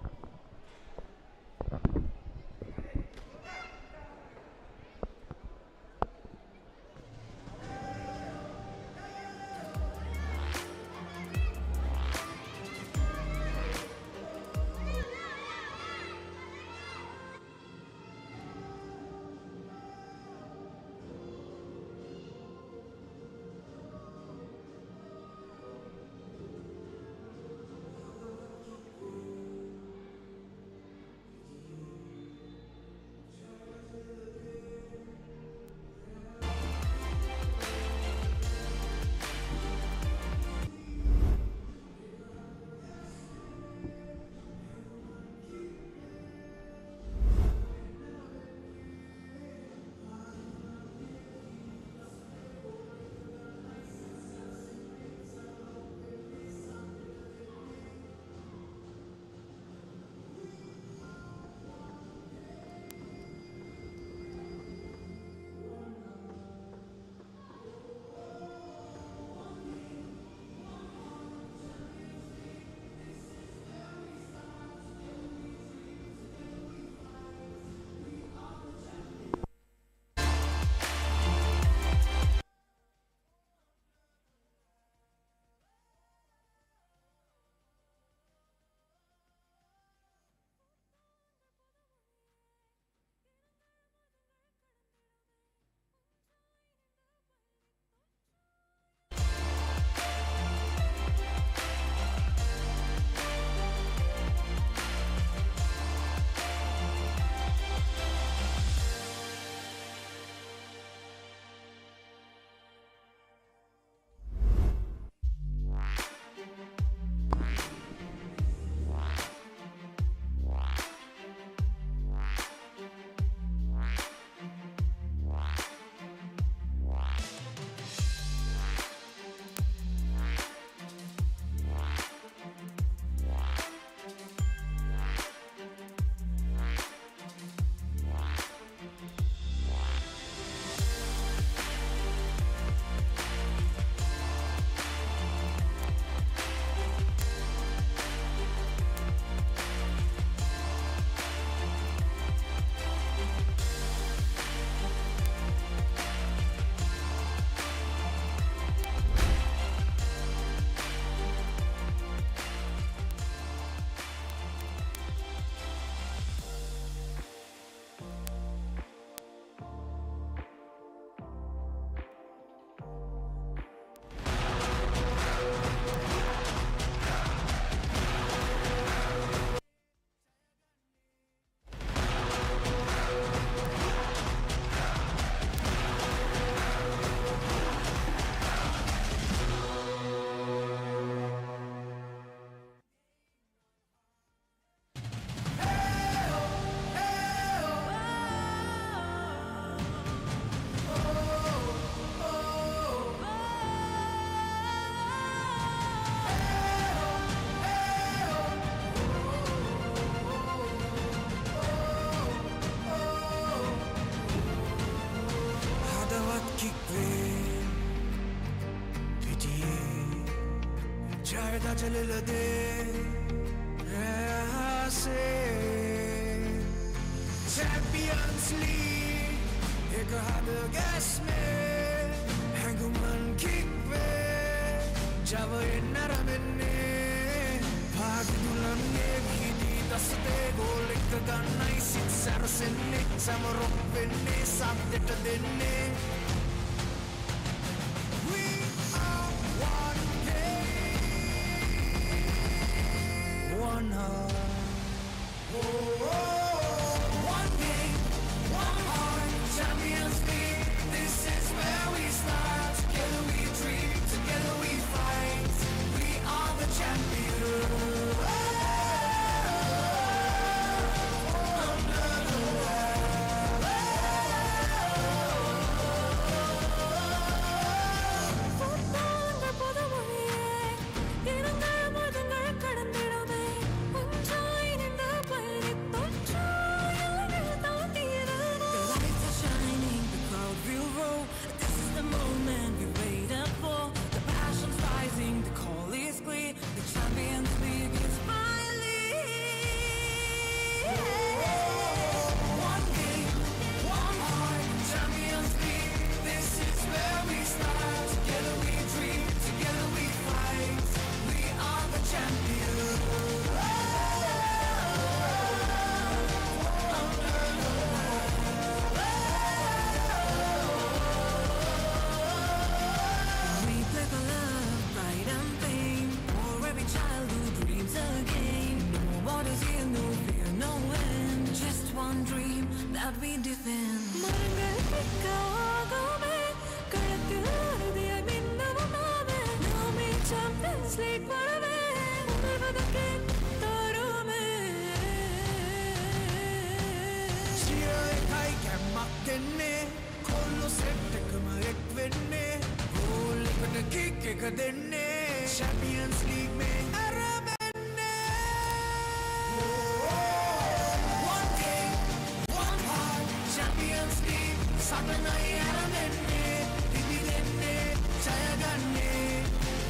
पैदा चल दे ऐसे Champions League एक हाथ gas में hangman kick पे जब नरमने भाग दुल्हने भीदी दस्ते गोल एक गन्ना इसी सरसने समरों पे ने साथ देने We are one game, one heart. Oh, one game, one heart. Champions League. This is where we start. Together we dream, together we fight. We are the champions. That we defend. மரங்கள் பிக்காகவே களத்தில் அறுதியாய் மின்னவுமாவே நாமே Champions League வரவே உணர்வதற்கே தருமே Cheer kai kemak denne kollo set ekma ek wenne goal eකට kick එක denne Champions League mein arabenne one game one heart Champions League satanai arabenne divi denne jaya ganne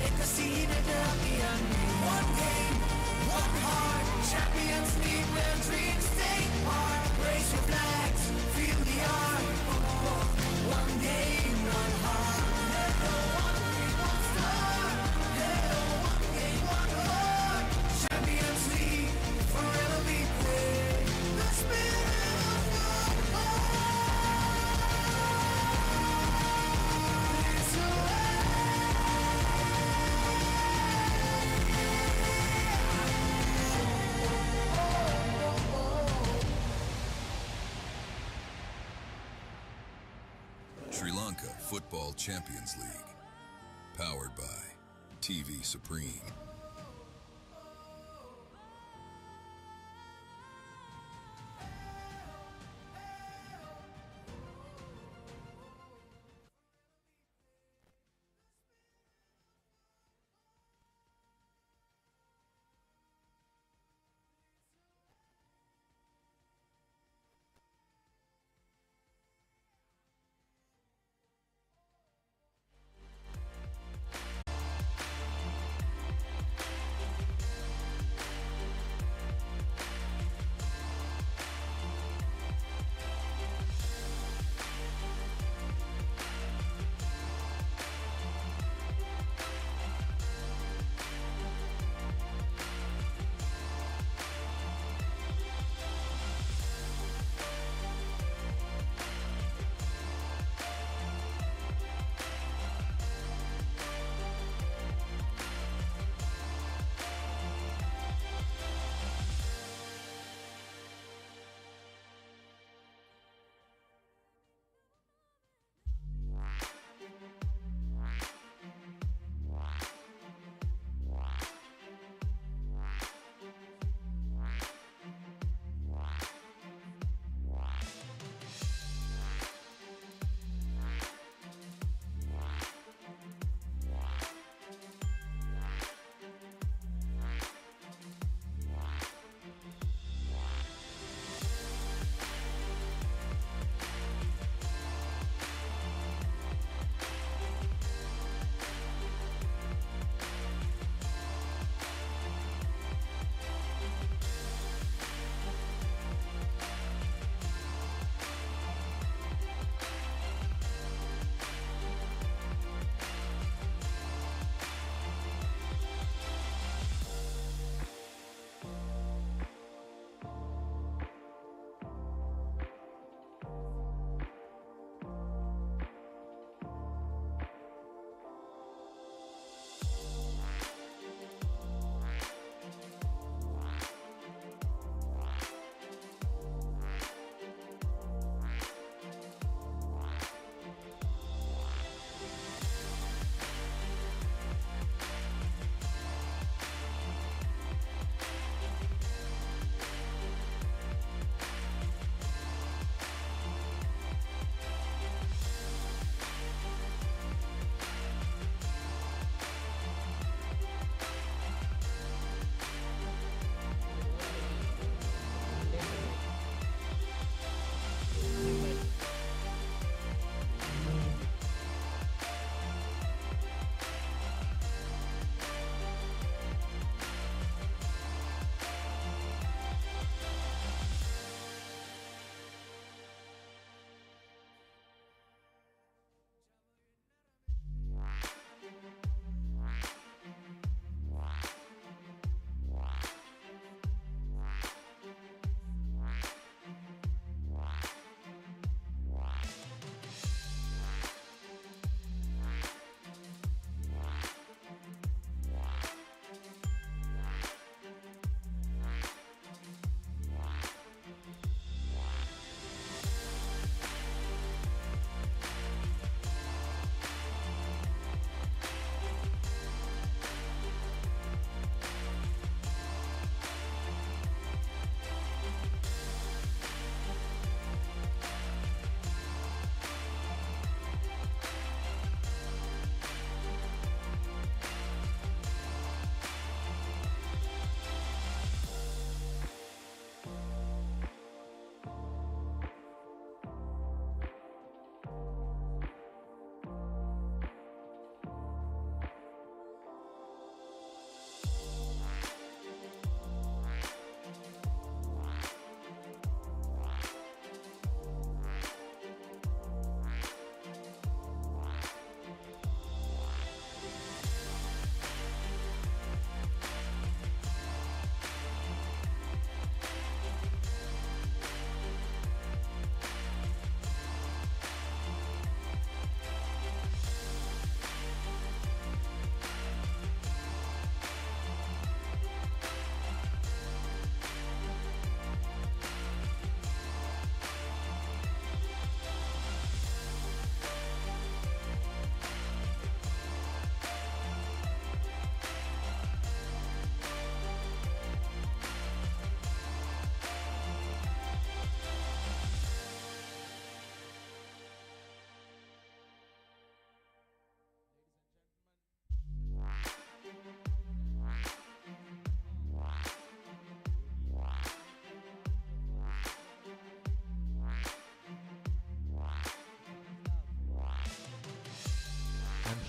එක සීනට අපි යන්නේ one game one heart Champions League where dreams take part raise your flags feel the art one game one heart one dream one star one game one heart Champions League forever we play the spirit of football is Sri Lanka Football Champions League. Powered by TV Supreme.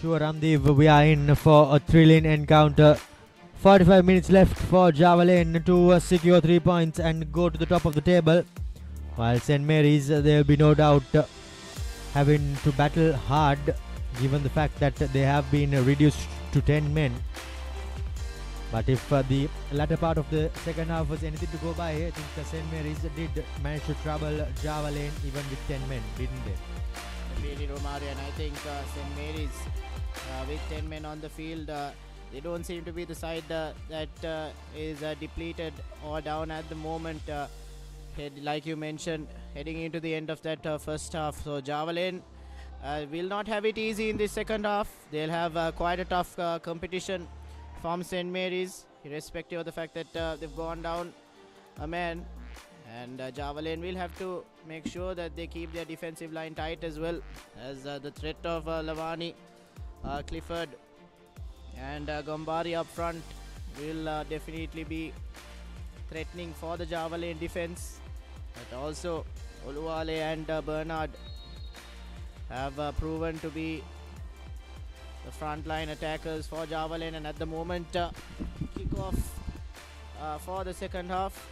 Sure, Ramdev, we are in for a thrilling encounter. 45 minutes left for Javelin to secure 3 points and go to the top of the table. While St. Mary's, there will be no doubt having to battle hard given the fact that they have been reduced to 10 men. But if the latter part of the second half was anything to go by, I think St. Mary's did manage to trouble Javelin even with 10 men, didn't they? Really, Romario, and I think St. Mary's with 10 men on the field, they don't seem to be the side that is depleted or down at the moment. Like you mentioned, heading into the end of that first half. So Javelin will not have it easy in the second half. They'll have quite a tough competition from St. Mary's, irrespective of the fact that they've gone down a man. And Javelin will have to make sure that they keep their defensive line tight as well, as the threat of Lavani, Clifford and Gambari up front will definitely be threatening for the Javelin defense. But also Oluwale and Bernard have proven to be the frontline attackers for Javelin, and at the moment kickoff for the second half.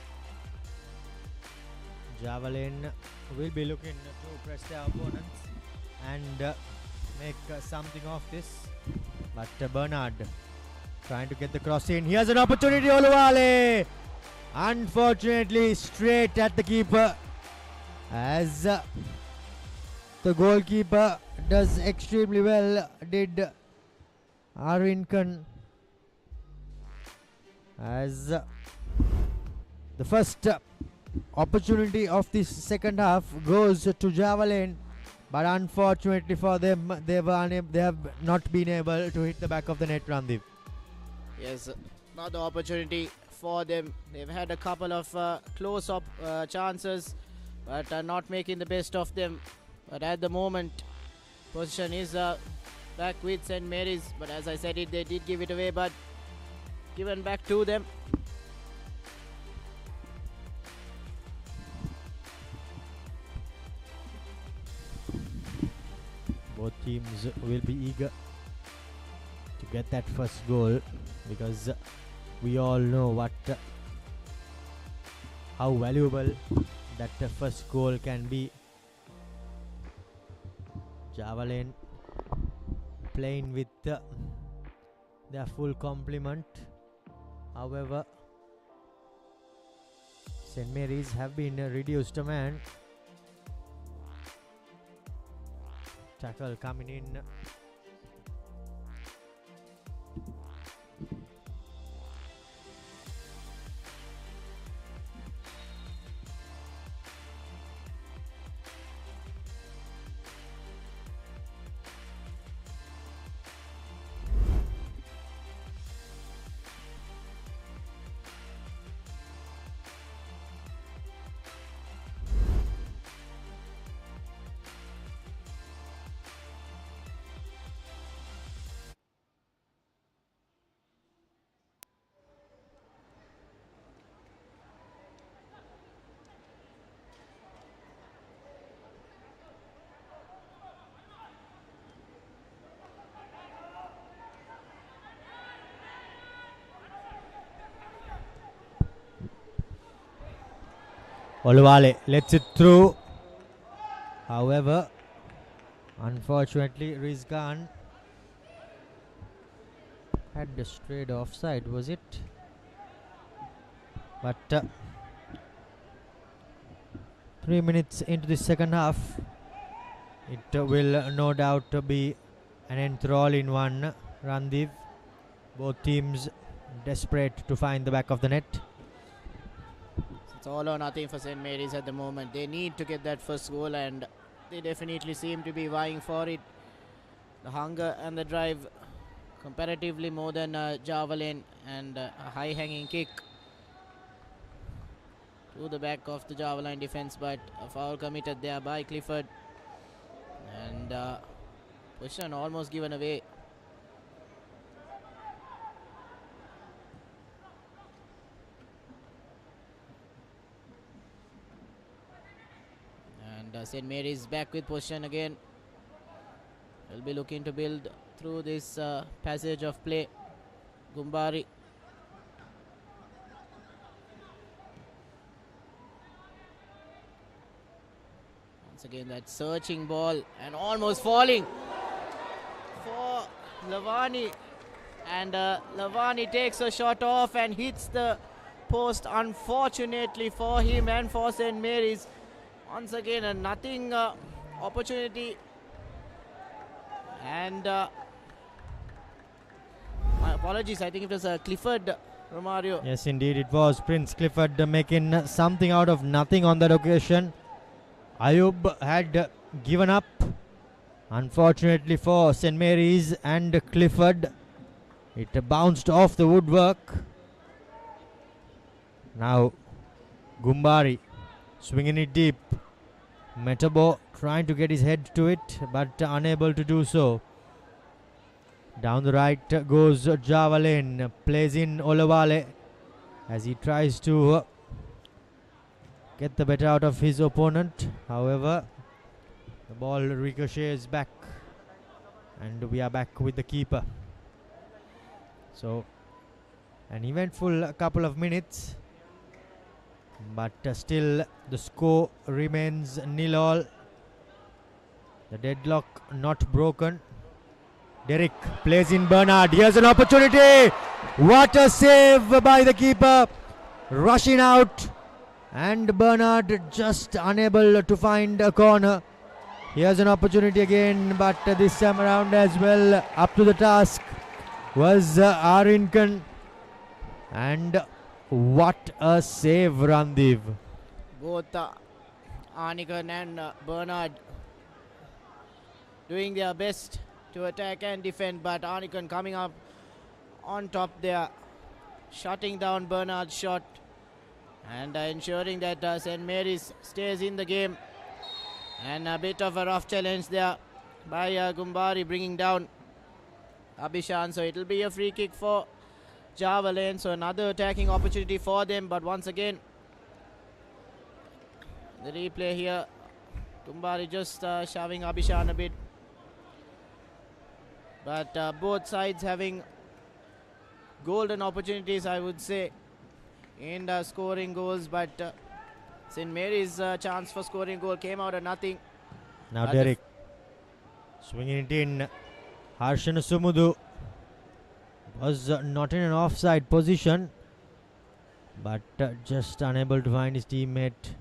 Javelin will be looking to press their opponents and make something of this. But Bernard trying to get the cross in. Here's an opportunity, Oluwale. Unfortunately, straight at the keeper, as the goalkeeper does extremely well, did Arvinkan, as the first opportunity of this second half goes to Javelin, but unfortunately for them, they have not been able to hit the back of the net, Randeep. Yes, not the opportunity for them. They've had a couple of close chances, but not making the best of them. But at the moment, position is back with St. Mary's. But as I said, they did give it away, but given back to them. Both teams will be eager to get that first goal, because we all know how valuable that first goal can be. Javelin playing with their full complement. However, St. Mary's have been reduced a man. Tackle coming in. Oluwale lets it through. However, unfortunately, Rizgan had strayed offside, was it? But 3 minutes into the second half, it will no doubt be an enthralling one, Randeep. Both teams desperate to find the back of the net. It's all or nothing for St. Mary's at the moment. They need to get that first goal, and they definitely seem to be vying for it. The hunger and the drive comparatively more than Javelin, and a high hanging kick to the back of the Javelin defense, but a foul committed there by Clifford, and position almost given away. And St. Mary's back with possession again. Will be looking to build through this passage of play. Gumbari. Once again that searching ball and almost falling for Lavani. And Lavani takes a shot off and hits the post, unfortunately for him and for St. Mary's. Once again a nothing opportunity. And my apologies, I think it was Clifford Romario. Yes, indeed, it was Prince Clifford making something out of nothing on that occasion. Ayub had given up, unfortunately for St. Mary's and Clifford. It bounced off the woodwork. Now Gumbari swinging it deep. Metabo trying to get his head to it, but unable to do so. Down the right goes Javalin, plays in Olawale as he tries to get the better out of his opponent. However, the ball ricochets back and we are back with the keeper. So an eventful couple of minutes, but still the score remains 0-0. The deadlock not broken. Derek plays in Bernard. Here's an opportunity. What a save by the keeper. Rushing out. And Bernard just unable to find a corner. Here's an opportunity again, but this time around as well up to the task was Arinkan. And what a save, Randiv. Both Anikan and Bernard doing their best to attack and defend, but Anikan coming up on top there, shutting down Bernard's shot and ensuring that St. Mary's stays in the game. And a bit of a rough challenge there by Gumbari, bringing down Abhishan. So it'll be a free kick for Java Lane. So another attacking opportunity for them, but once again the replay here, Gumbari just shoving Abhishan a bit. But both sides having golden opportunities, I would say, in scoring goals. But St. Mary's chance for scoring goal came out of nothing. Now Derek swinging it in. Harshan Sumudu was not in an offside position, but just unable to find his teammate.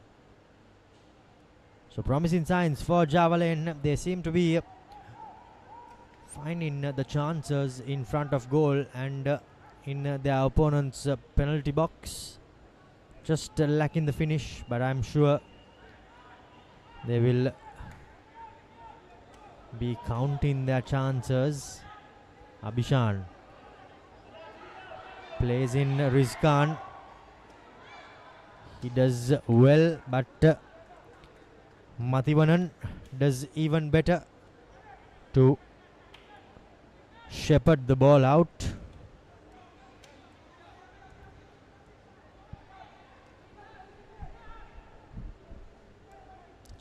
So promising signs for Javelin. They seem to be finding the chances in front of goal and in their opponent's penalty box. Just lacking the finish, but I'm sure they will be counting their chances. Abhishan plays in Rizkan. He does well, but Mathivanan does even better to shepherd the ball out.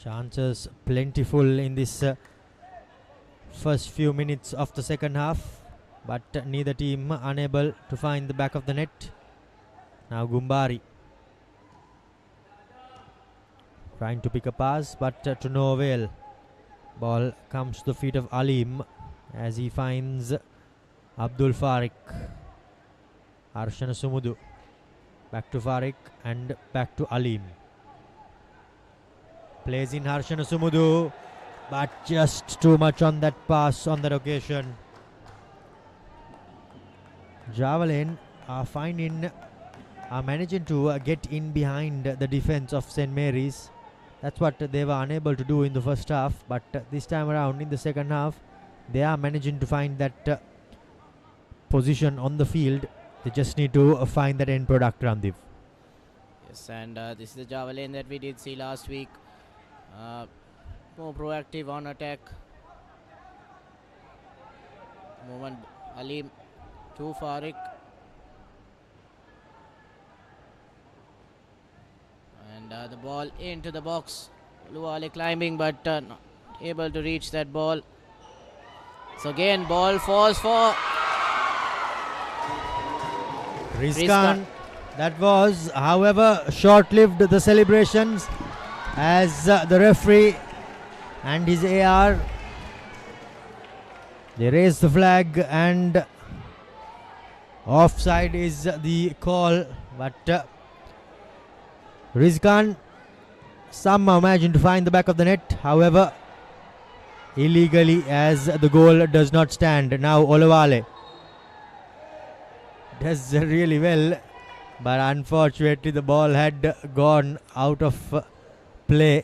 Chances plentiful in this first few minutes of the second half, but neither team unable to find the back of the net. Now Gumbari trying to pick a pass, but to no avail. Ball comes to the feet of Alim as he finds Abdul Farik. Arshana Sumudu back to Farik and back to Alim. Plays in Harshana Sumudu, but just too much on that pass on that occasion. Javelin are managing to get in behind the defense of St. Mary's. That's what they were unable to do in the first half, but this time around in the second half they are managing to find that position on the field. They just need to find that end product, Randiv. Yes, and this is the Javelin that we did see last week. More proactive on attack. Moment Alim to Farik. And the ball into the box. Luwale climbing, but not able to reach that ball. So again, ball falls for Rizkan. That was, however, short-lived, the celebrations, as the referee and his AR, they raised the flag and offside is the call, but Rizkan somehow managed to find the back of the net, however illegally, as the goal does not stand. Now Olawale does really well, but unfortunately the ball had gone out of play.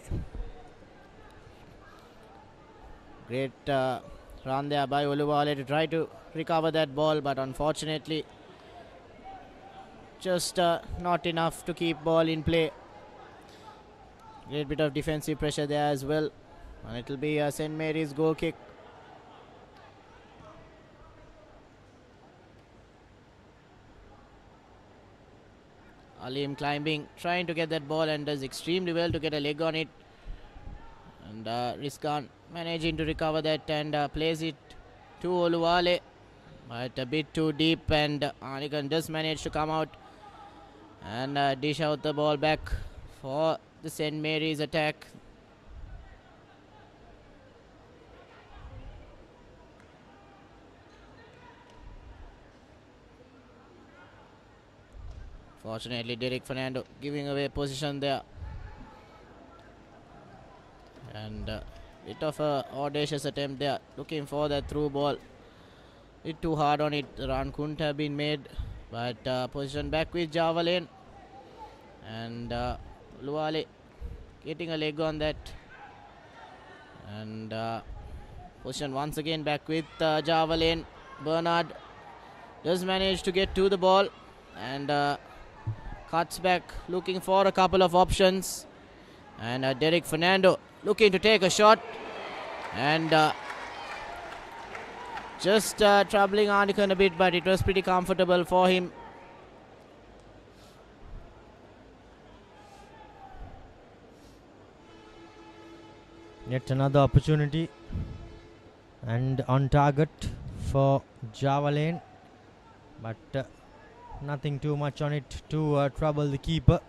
great run there by Oluwale to try to recover that ball, but unfortunately just not enough to keep ball in play. Great bit of defensive pressure there as well, and it will be St. Mary's goal kick. Alim climbing, trying to get that ball, and does extremely well to get a leg on it. And Rizkan managing to recover that and plays it to Oluwale, but a bit too deep, and Anikan just managed to come out and dish out the ball back for the St. Mary's attack. Fortunately, Derek Fernando giving away position there. And bit of a audacious attempt there, looking for that through ball. Bit too hard on it, the run couldn't have been made, but position back with Java Lane. And Luale getting a leg on that. And position once again back with Java Lane. Bernard does manage to get to the ball and cuts back, looking for a couple of options. And Derek Fernando looking to take a shot, and just troubling Anikan a bit, but it was pretty comfortable for him. Yet another opportunity and on target for Java Lane, but nothing too much on it to trouble the keeper.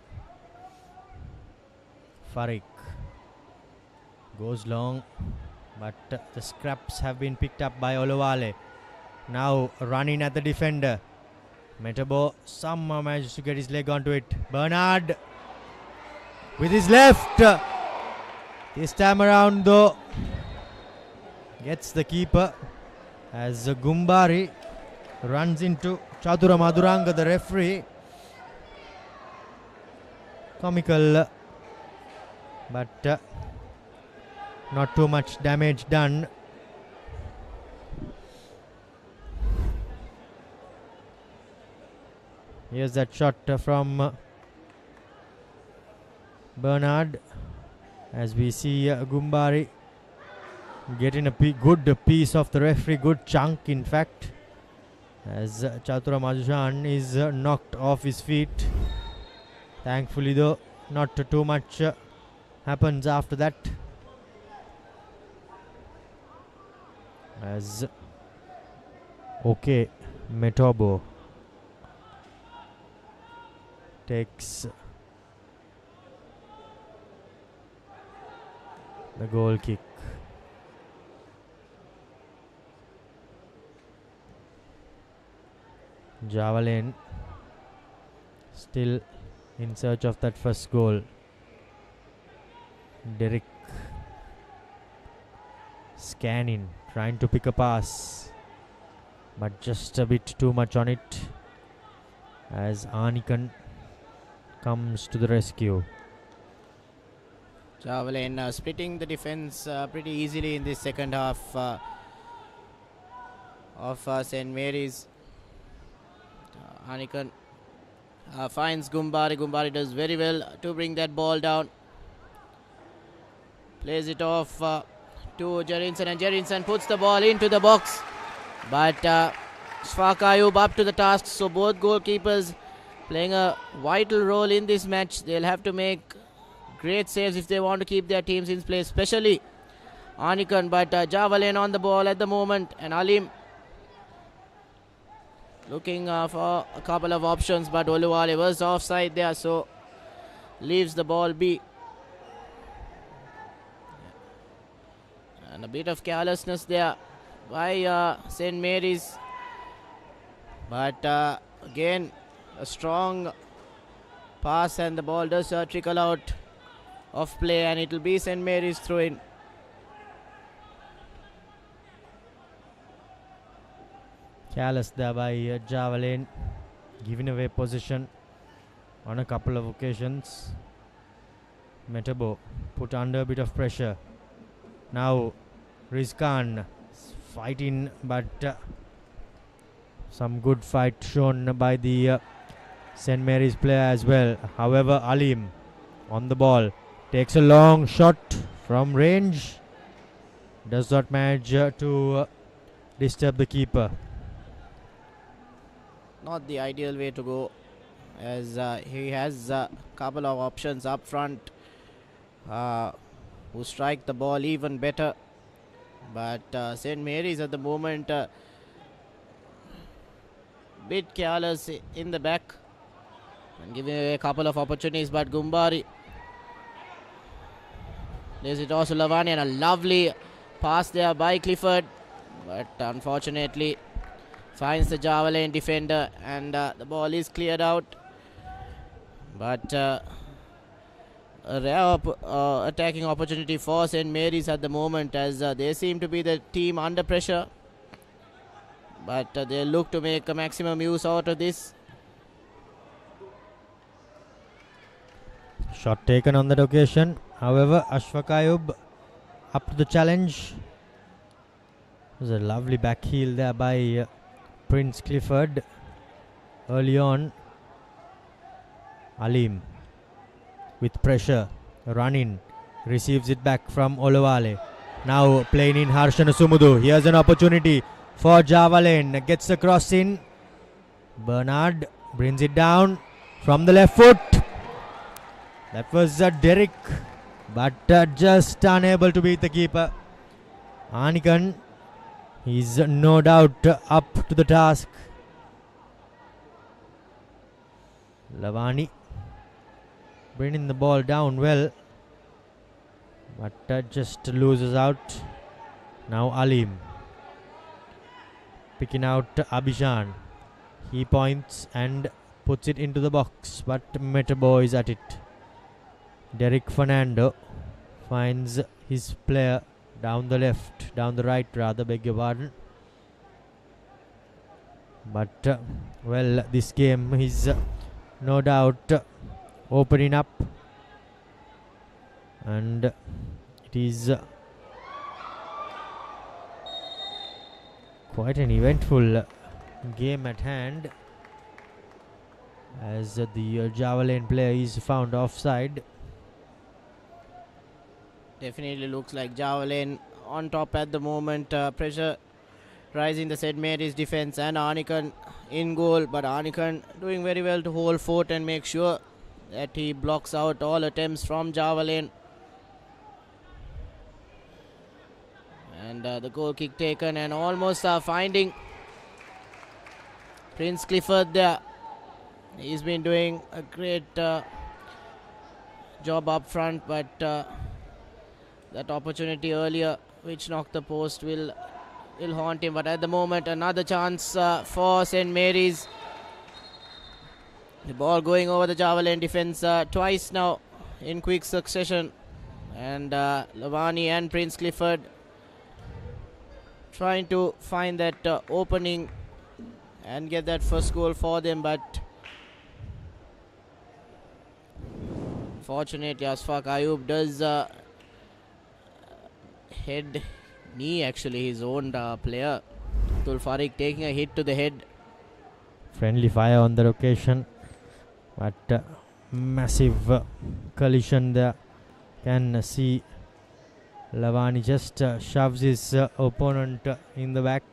Farik goes long, but the scraps have been picked up by Olawale. Now running at the defender. Metabo somehow managed to get his leg onto it. Bernard with his left. This time around though, gets the keeper as Gumbari runs into Chatura Maduranga, the referee. Comical, but not too much damage done. Here's that shot from Bernard, as we see Gumbari getting a good piece of the referee, good chunk in fact, as Chatura Majujan is knocked off his feet. Thankfully though, not too much happens after that, as okay, Metobo takes the goal kick. Javelin still in search of that first goal. Derek scanning, trying to pick a pass, but just a bit too much on it, as Anikan comes to the rescue. Javelin splitting the defense pretty easily in this second half of St. Mary's. Anikan finds Gumbari. Gumbari does very well to bring that ball down. Plays it off to Jerinson, and Jerinson puts the ball into the box. But Shfaq Ayub up to the task. So both goalkeepers playing a vital role in this match. They'll have to make great saves if they want to keep their teams in play, especially Anikan, but Javelin on the ball at the moment, and Alim looking for a couple of options, but Oluwale was offside there, so leaves the ball be. And a bit of carelessness there by St. Mary's, but again a strong pass, and the ball does trickle out of play, and it will be St. Mary's throw in. Careless there by Javelin, giving away position on a couple of occasions. Metabo put under a bit of pressure. Now Rizkan fighting, but some good fight shown by the St. Mary's player as well. However, Alim on the ball takes a long shot from range, does not manage to disturb the keeper. Not the ideal way to go, as he has a couple of options up front who strike the ball even better, but St. Mary's at the moment bit careless in the back and giving away a couple of opportunities, but Gumbari plays it also Lavani, and a lovely pass there by Clifford, but unfortunately finds the Javelin defender, and the ball is cleared out. But a rare attacking opportunity for St. Mary's at the moment, as they seem to be the team under pressure, but they look to make a maximum use out of this. Shot taken on that occasion. However, Ashfaq Ayub up to the challenge. It was a lovely back heel there by Prince Clifford early on. Alim with pressure, running, receives it back from Olawale. Now playing in Harshan Sumudu. Here's an opportunity for Javelin. Gets the cross in. Bernard brings it down from the left foot. That was Derek, but just unable to beat the keeper. Anikan is no doubt up to the task. Lavani bringing the ball down well, but just loses out. Now Alim picking out Abhishan. He points and puts it into the box, but Metabo is at it. Derek Fernando finds his player down the left, down the right rather, beg your pardon. But well, this game is no doubt opening up, and it is quite an eventful game at hand, as the Javelin player is found offside. Definitely looks like Javelin on top at the moment. Pressure rising the St. Mary's defense, and Anikan in goal, but Anikan doing very well to hold fort and make sure that he blocks out all attempts from Javelin. And the goal kick taken, and almost finding Prince Clifford there. He's been doing a great job up front, but that opportunity earlier which knocked the post will haunt him. But at the moment, another chance for St. Mary's. The ball going over the Javelin defense twice now in quick succession, and Lavani and Prince Clifford trying to find that opening and get that first goal for them, but fortunately Ashfaq Ayub does head knee actually his own player. Abdul Farik taking a hit to the head. Friendly fire on that occasion, but massive collision there. Can see Lavani just shoves his opponent in the back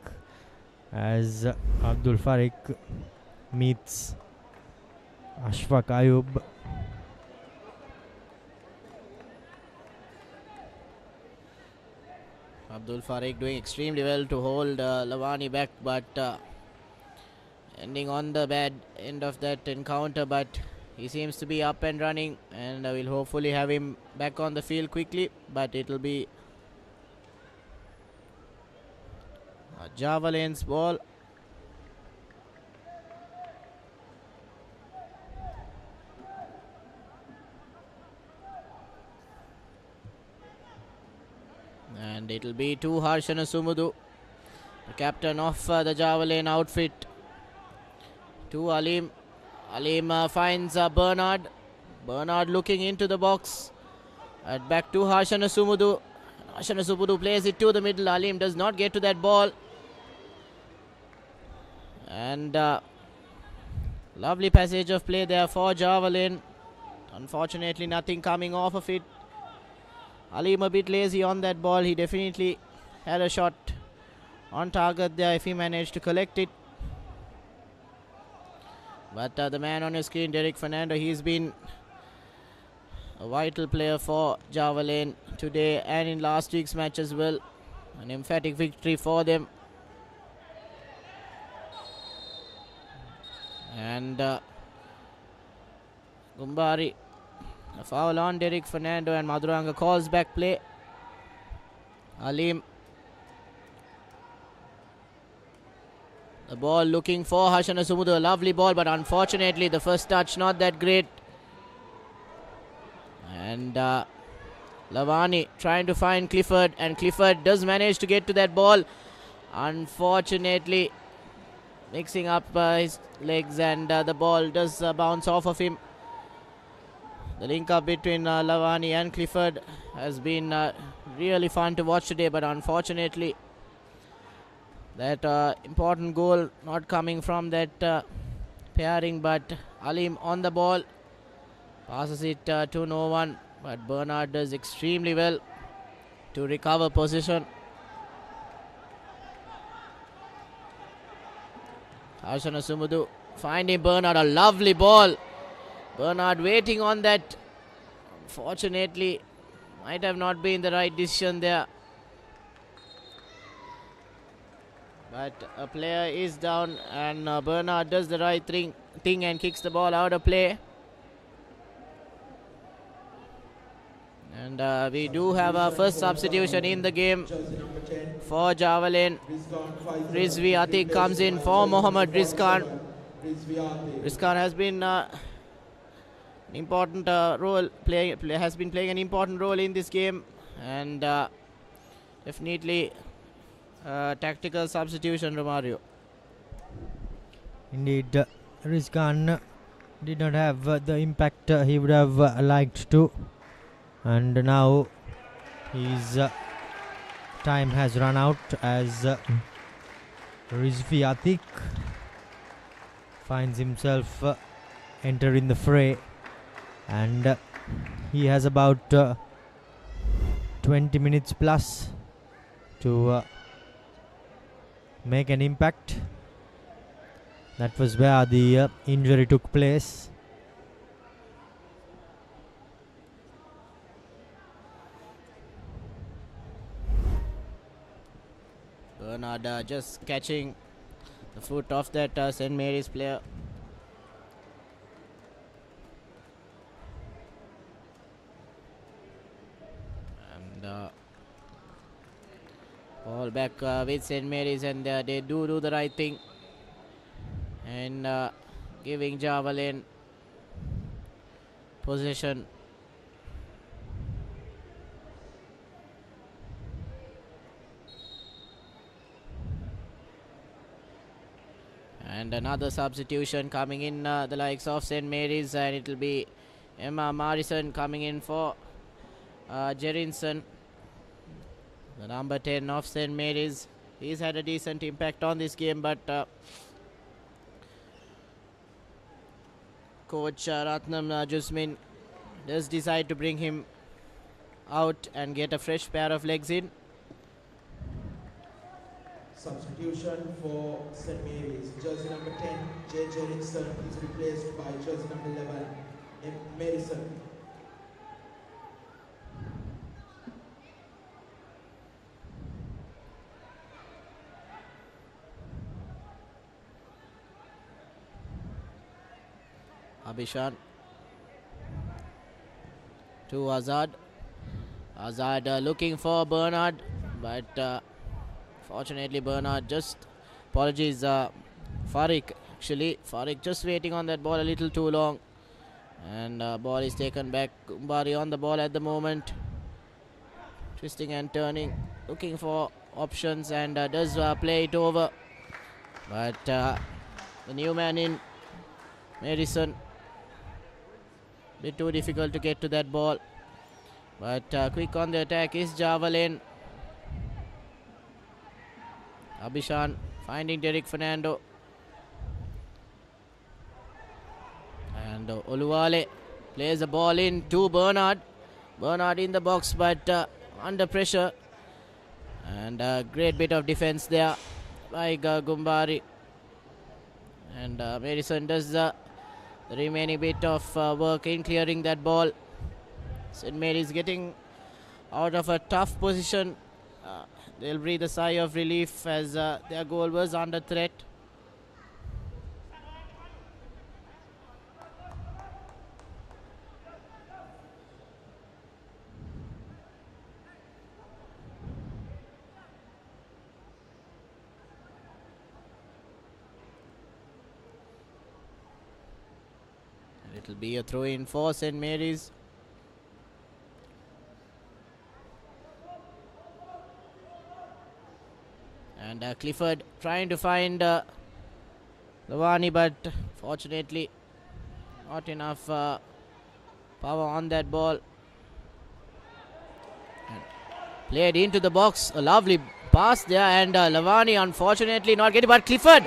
as Abdul Farik meets Ashfaq Ayub. Abdul Farik doing extremely well to hold Lavani back, but ending on the bad end of that encounter. But he seems to be up and running, and we'll hopefully have him back on the field quickly. But it'll be a Javelin's ball. And it'll be to Harshana Sumudu, the captain of the Javelin outfit. To Alim. Alim finds Bernard. Bernard looking into the box. And back to Harshana Sumudu. Harshana Sumudu plays it to the middle. Alim does not get to that ball. And lovely passage of play there for Javelin. Unfortunately, nothing coming off of it. Alim a bit lazy on that ball. He definitely had a shot on target there if he managed to collect it. But the man on your screen, Derek Fernando, he's been a vital player for Javelin today and in last week's match as well. An emphatic victory for them. And Gumbari, a foul on Derek Fernando, and Madhuranga calls back play. Alim. The ball looking for Harshana Sumudu. A lovely ball, but unfortunately the first touch not that great. And Lavani trying to find Clifford, and Clifford does manage to get to that ball. Unfortunately mixing up his legs, and the ball does bounce off of him. The link up between Lavani and Clifford has been really fun to watch today, but unfortunately that important goal not coming from that pairing. But Alim on the ball, passes it to no one, but Bernard does extremely well to recover position. Harshana Sumudu finding Bernard, a lovely ball. Bernard waiting on that. Fortunately, might have not been the right decision there. But a player is down, and Bernard does the right thing and kicks the ball out of play. And we do have our first substitution in the game for Javelin. Rizvi Atik comes in for Mohammad Rizkan. Rizkan has been important has been playing an important role in this game, and definitely tactical substitution, Romario. Indeed, Rizkan did not have the impact he would have liked to, and now his time has run out as Rizvi Atik finds himself entering the fray, and he has about 20 minutes plus to make an impact. That was where the injury took place. Bernard just catching the foot of that St. Mary's player. And ball back with St. Mary's, and they do the right thing, and giving Javelin possession. And another substitution coming in, the likes of St. Mary's, and it will be Emma Morrison coming in for Jerinson, the number 10 of St. Mary's. He's had a decent impact on this game, but coach Ratnam Jusmin does decide to bring him out and get a fresh pair of legs in. Substitution for St. Mary's. Jersey number 10, J. Jerinson, is replaced by jersey number 11, M. Madison. Abhishan to Azad. Azad looking for Bernard, but fortunately Bernard Farik actually. Farik just waiting on that ball a little too long. And ball is taken back. Gumbari on the ball at the moment. Twisting and turning. Looking for options and does play it over. But the new man in, Madison, bit too difficult to get to that ball. But quick on the attack is Javelin. Abhishan finding Derek Fernando. And Oluwale plays the ball in to Bernard. Bernard in the box, but under pressure. And a great bit of defense there by Gumbari. And Madison does the remaining bit of work in clearing that ball. St. Mary's getting out of a tough position. They'll breathe a sigh of relief as their goal was under threat. It'll be a throw-in for St. Mary's. And Clifford trying to find Lavani, but fortunately not enough power on that ball. And played into the box. A lovely pass there, and Lavani unfortunately not getting, but Clifford,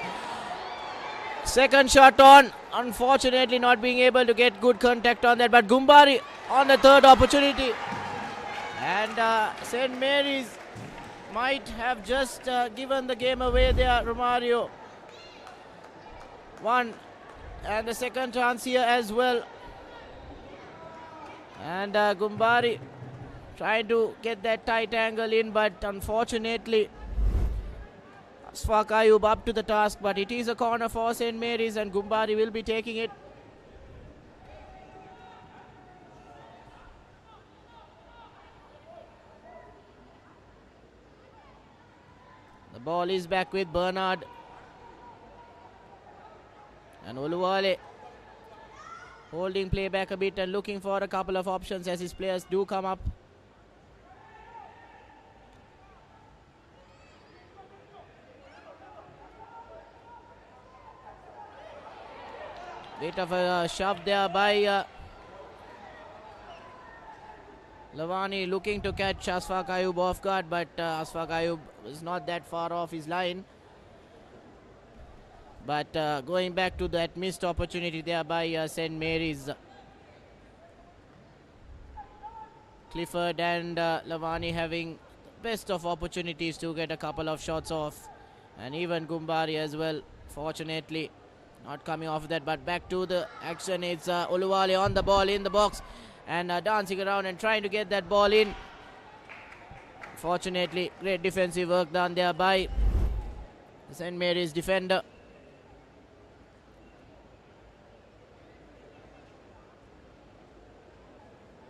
second shot on, unfortunately not being able to get good contact on that, but Gumbari on the third opportunity. And St. Mary's might have just given the game away there, Romario. One, and the second chance here as well. And Gumbari trying to get that tight angle in, but unfortunately Asfaq Ayub up to the task, but it is a corner for St. Mary's and Gumbari will be taking it. The ball is back with Bernard. And Oluwale holding play back a bit and looking for a couple of options as his players do come up. Bit of a shove there by Lavani, looking to catch Asfaq Ayub off guard, but Asfaq Ayub is not that far off his line. But going back to that missed opportunity there by St. Mary's. Clifford and Lavani having best of opportunities to get a couple of shots off. And even Gumbari as well, fortunately not coming off that, but back to the action. It's Oluwale on the ball in the box and dancing around and trying to get that ball in. Fortunately, great defensive work done there by St. Mary's defender.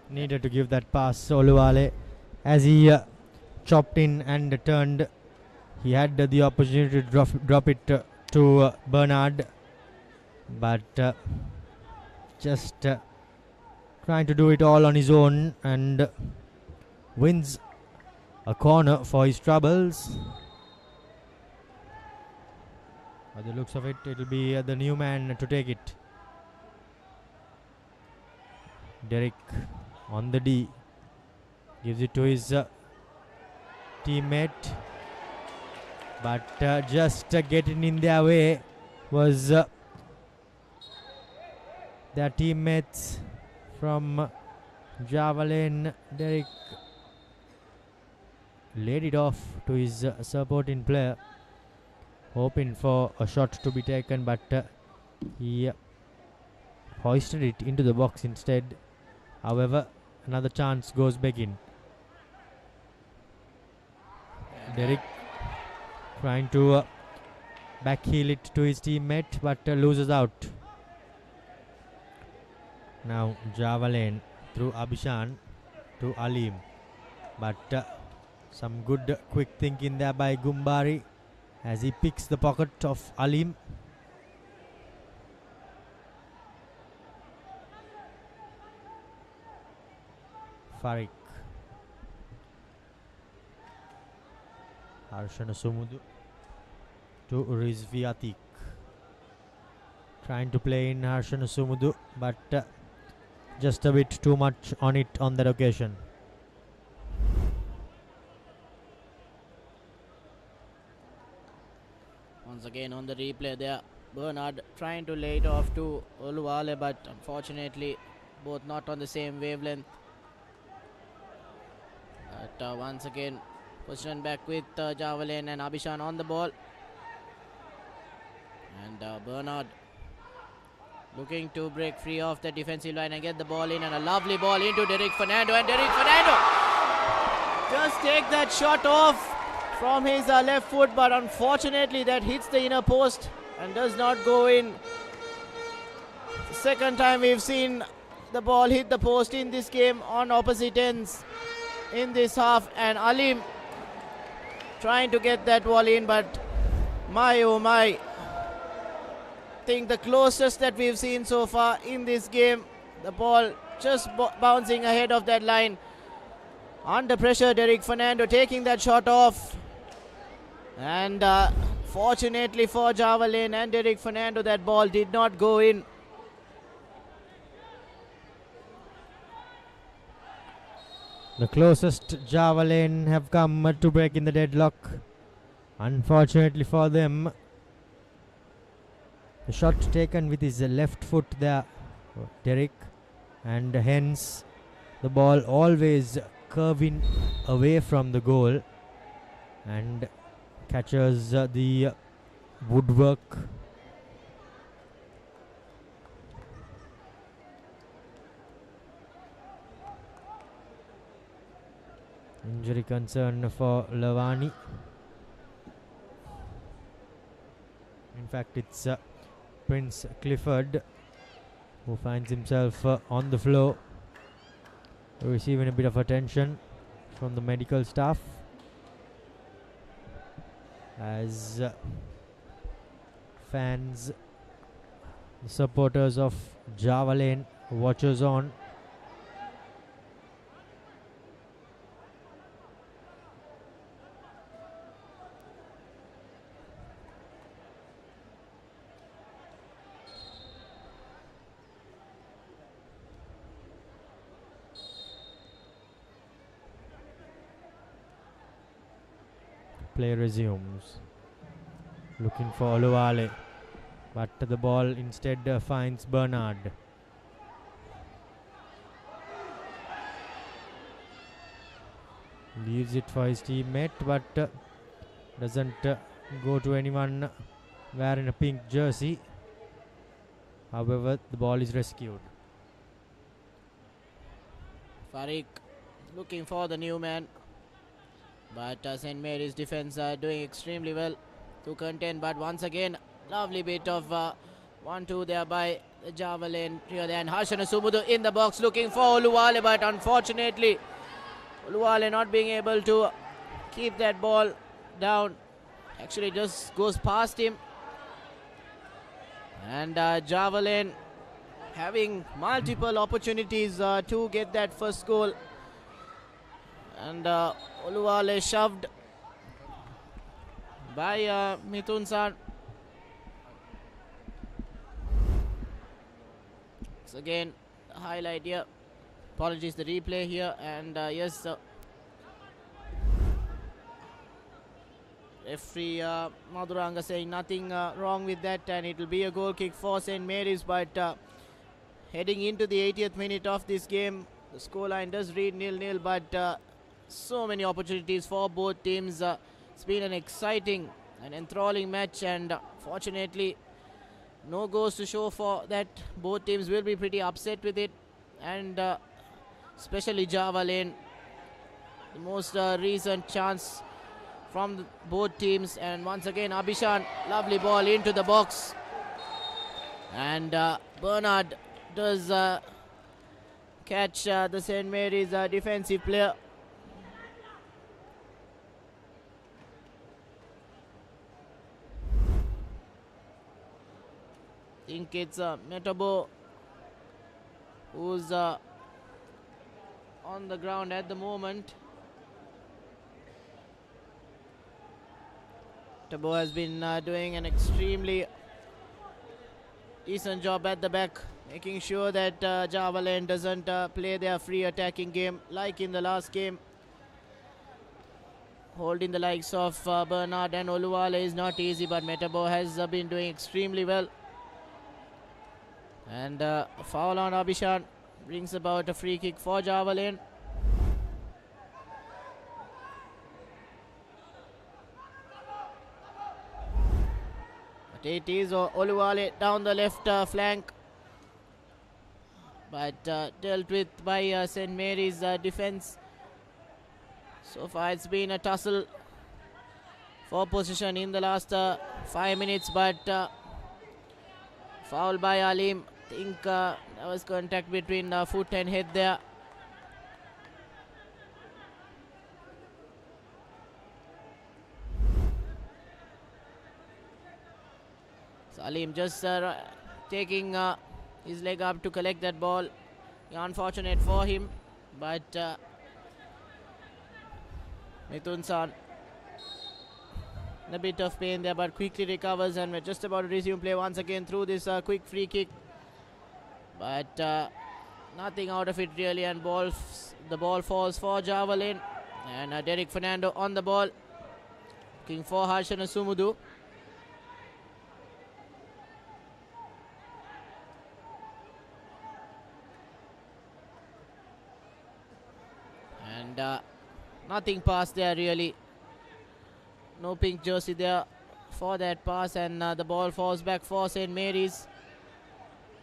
Needed to give that pass, Oluwale, as he chopped in and turned. He had the opportunity to drop it to Bernard, but just trying to do it all on his own, and wins a corner for his troubles. By the looks of it, it will be the new man to take it. Derek on the D, gives it to his teammate, but just getting in their way was their teammates from Javelin. Derek laid it off to his supporting player, hoping for a shot to be taken, but he hoisted it into the box instead. However, another chance goes back in. Derek trying to backheel it to his teammate, but loses out. Now Java Lane through Abishan to Alim. But some good quick thinking there by Gumbari as he picks the pocket of Alim. Farik. Harshana Sumudu to Rizvi Atik. Trying to play in Harshana Sumudu, but just a bit too much on it on that occasion. Once again on the replay there, Bernard trying to lay it off to Oluwale, but unfortunately both not on the same wavelength. But once again, position back with Javelin and Abishan on the ball. And Bernard looking to break free of the defensive line and get the ball in, and a lovely ball into Derek Fernando, and Derek Fernando just take that shot off from his left foot, but unfortunately that hits the inner post and does not go in. The second time we've seen the ball hit the post in this game on opposite ends in this half, and Alim trying to get that ball in, but my oh my, I think the closest that we've seen so far in this game, the ball just bouncing ahead of that line. Under pressure, Derek Fernando taking that shot off, and fortunately for Javelin and Derek Fernando, that ball did not go in. The closest Javelin have come to breaking the deadlock. Unfortunately for them, the shot taken with his left foot there, Derek, and hence the ball always curving away from the goal and catches the woodwork. Injury concern for Lavani. In fact, it's Prince Clifford who finds himself on the floor, receiving a bit of attention from the medical staff as fans, the supporters of Java Lane, watchers on. Play resumes. Looking for Oluwale, but the ball instead finds Bernard. Leaves it for his teammate, but doesn't go to anyone wearing a pink jersey. However, the ball is rescued. Farik looking for the new man, but St. Mary's defense are doing extremely well to contend. But once again, lovely bit of 1-2 there by the Javelin trio there, and Harshana Sumudu in the box looking for Oluwale, but unfortunately Oluwale not being able to keep that ball down. Actually just goes past him, and Javelin having multiple opportunities to get that first goal, and Oluwale shoved by Mithun San. So again, the highlight here, apologies, the replay here, and yes, referee Madhuranga saying nothing wrong with that, and it will be a goal kick for St. Mary's. But heading into the 80th minute of this game, the scoreline does read 0-0, but so many opportunities for both teams. It's been an exciting and enthralling match, and fortunately no goals to show for that. Both teams will be pretty upset with it, and especially Java Lane, the most recent chance from both teams. And once again Abishan, lovely ball into the box, and Bernard does catch the St. Mary's defensive player. Think it's Metabo who's on the ground at the moment. Metabo has been doing an extremely decent job at the back, making sure that Java Land doesn't play their free attacking game like in the last game. Holding the likes of Bernard and Oluwale is not easy, but Metabo has been doing extremely well. And foul on Abhishan brings about a free kick for Java Land. But it is Oluwale down the left flank, but dealt with by St. Mary's defense. So far it's been a tussle for position in the last 5 minutes, but foul by Alim. I think there was contact between foot and head there. Salim just taking his leg up to collect that ball. Unfortunate for him, but Mithun San in a bit of pain there, but quickly recovers, and we're just about to resume play once again through this quick free kick. But nothing out of it really, and the ball falls for Java Land, and Derek Fernando on the ball, looking for Harshan Sumudu. And nothing past there really. No pink jersey there for that pass, and the ball falls back for St. Mary's.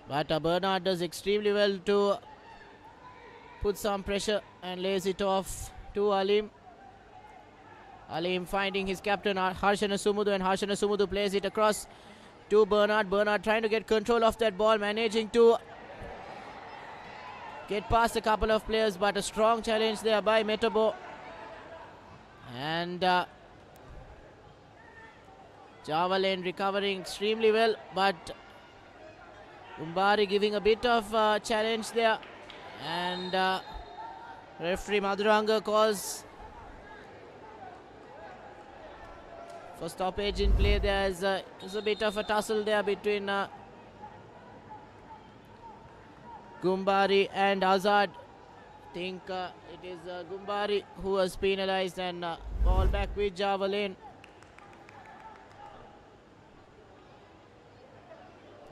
But Bernard does extremely well to put some pressure and lays it off to Alim. Alim finding his captain Harshan Sumudu, and Harshan Sumudu plays it across to Bernard. Bernard trying to get control of that ball, managing to get past a couple of players, but a strong challenge there by Metabo. And Java Land recovering extremely well, but Umbari giving a bit of challenge there, and referee Madhuranga calls for stoppage in play. There's a bit of a tussle there between Gumbari and Azad. I think it is Gumbari who was penalized, and ball back with Java Land.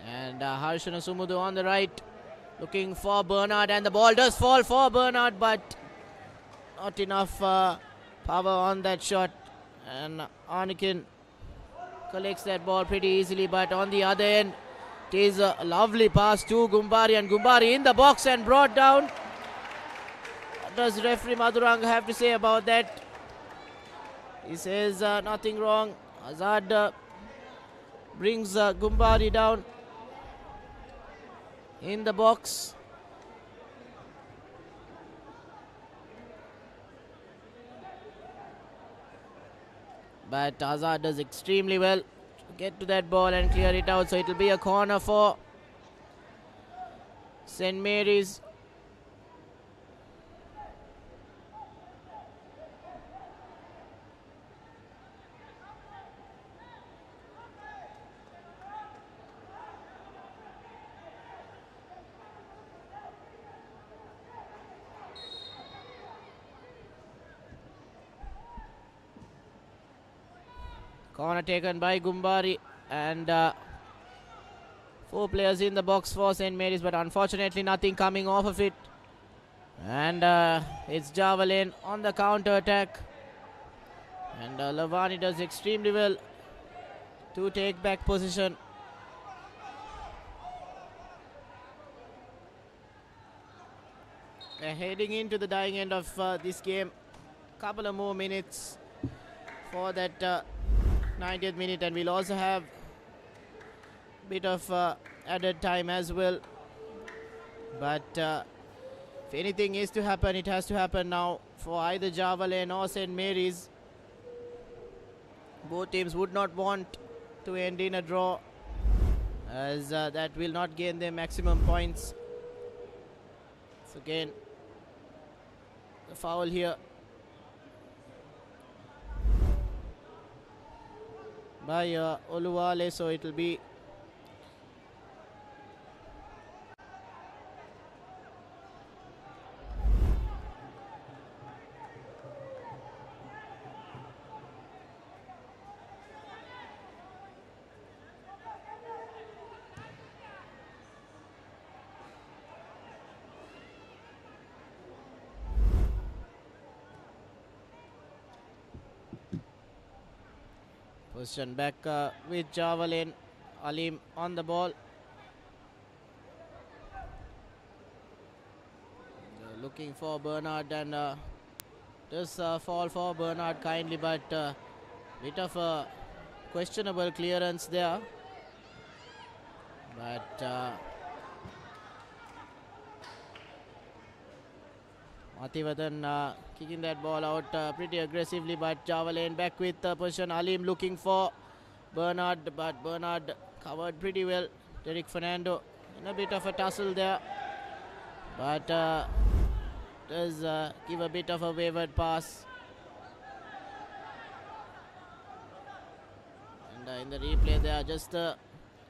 And Harshan Sumudu on the right, looking for Bernard, and the ball does fall for Bernard, but not enough power on that shot. And Anakin collects that ball pretty easily, but on the other end, it is a lovely pass to Gumbari, and Gumbari in the box and brought down. What does referee Madhuranga have to say about that? He says nothing wrong. Azad brings Gumbari down in the box. But Azad does extremely well to get to that ball and clear it out, so it will be a corner for St. Mary's. Corner taken by Gumbari, and 4 players in the box for St. Mary's, but unfortunately nothing coming off of it. And it's Java Land on the counter attack, and Lavani does extremely well to take back position. They're heading into the dying end of this game. Couple of more minutes for that 90th minute, and we'll also have a bit of added time as well. But If anything is to happen, it has to happen now for either Java Lane or St. Mary's. Both teams would not want to end in a draw, as that will not gain them maximum points. So again, the foul here by Oluwale, so it will be position back with Java Lane. Alim on the ball. Looking for Bernard, and does fall for Bernard kindly, but bit of a questionable clearance there. But Mathivathan kicking that ball out pretty aggressively, but Java Lane back with position. Alim looking for Bernard, but Bernard covered pretty well. Derek Fernando in a bit of a tussle there, but does give a bit of a wayward pass. And in the replay there, just a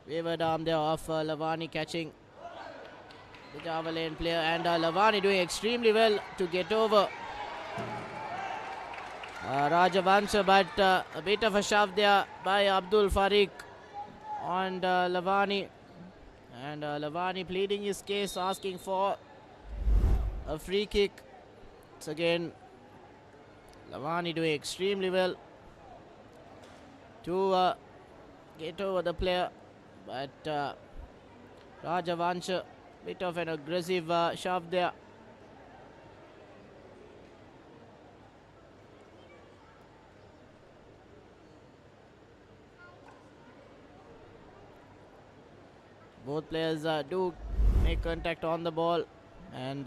wayward arm there of Lavani catching the Java Lane player, and Lavani doing extremely well to get over Rajavansha, but a bit of a shove there by Abdul Farik on Lavani, and Lavani pleading his case, asking for a free kick. It's again Lavani doing extremely well to get over the player, but Rajavansha, bit of an aggressive shove there. Both players do make contact on the ball, and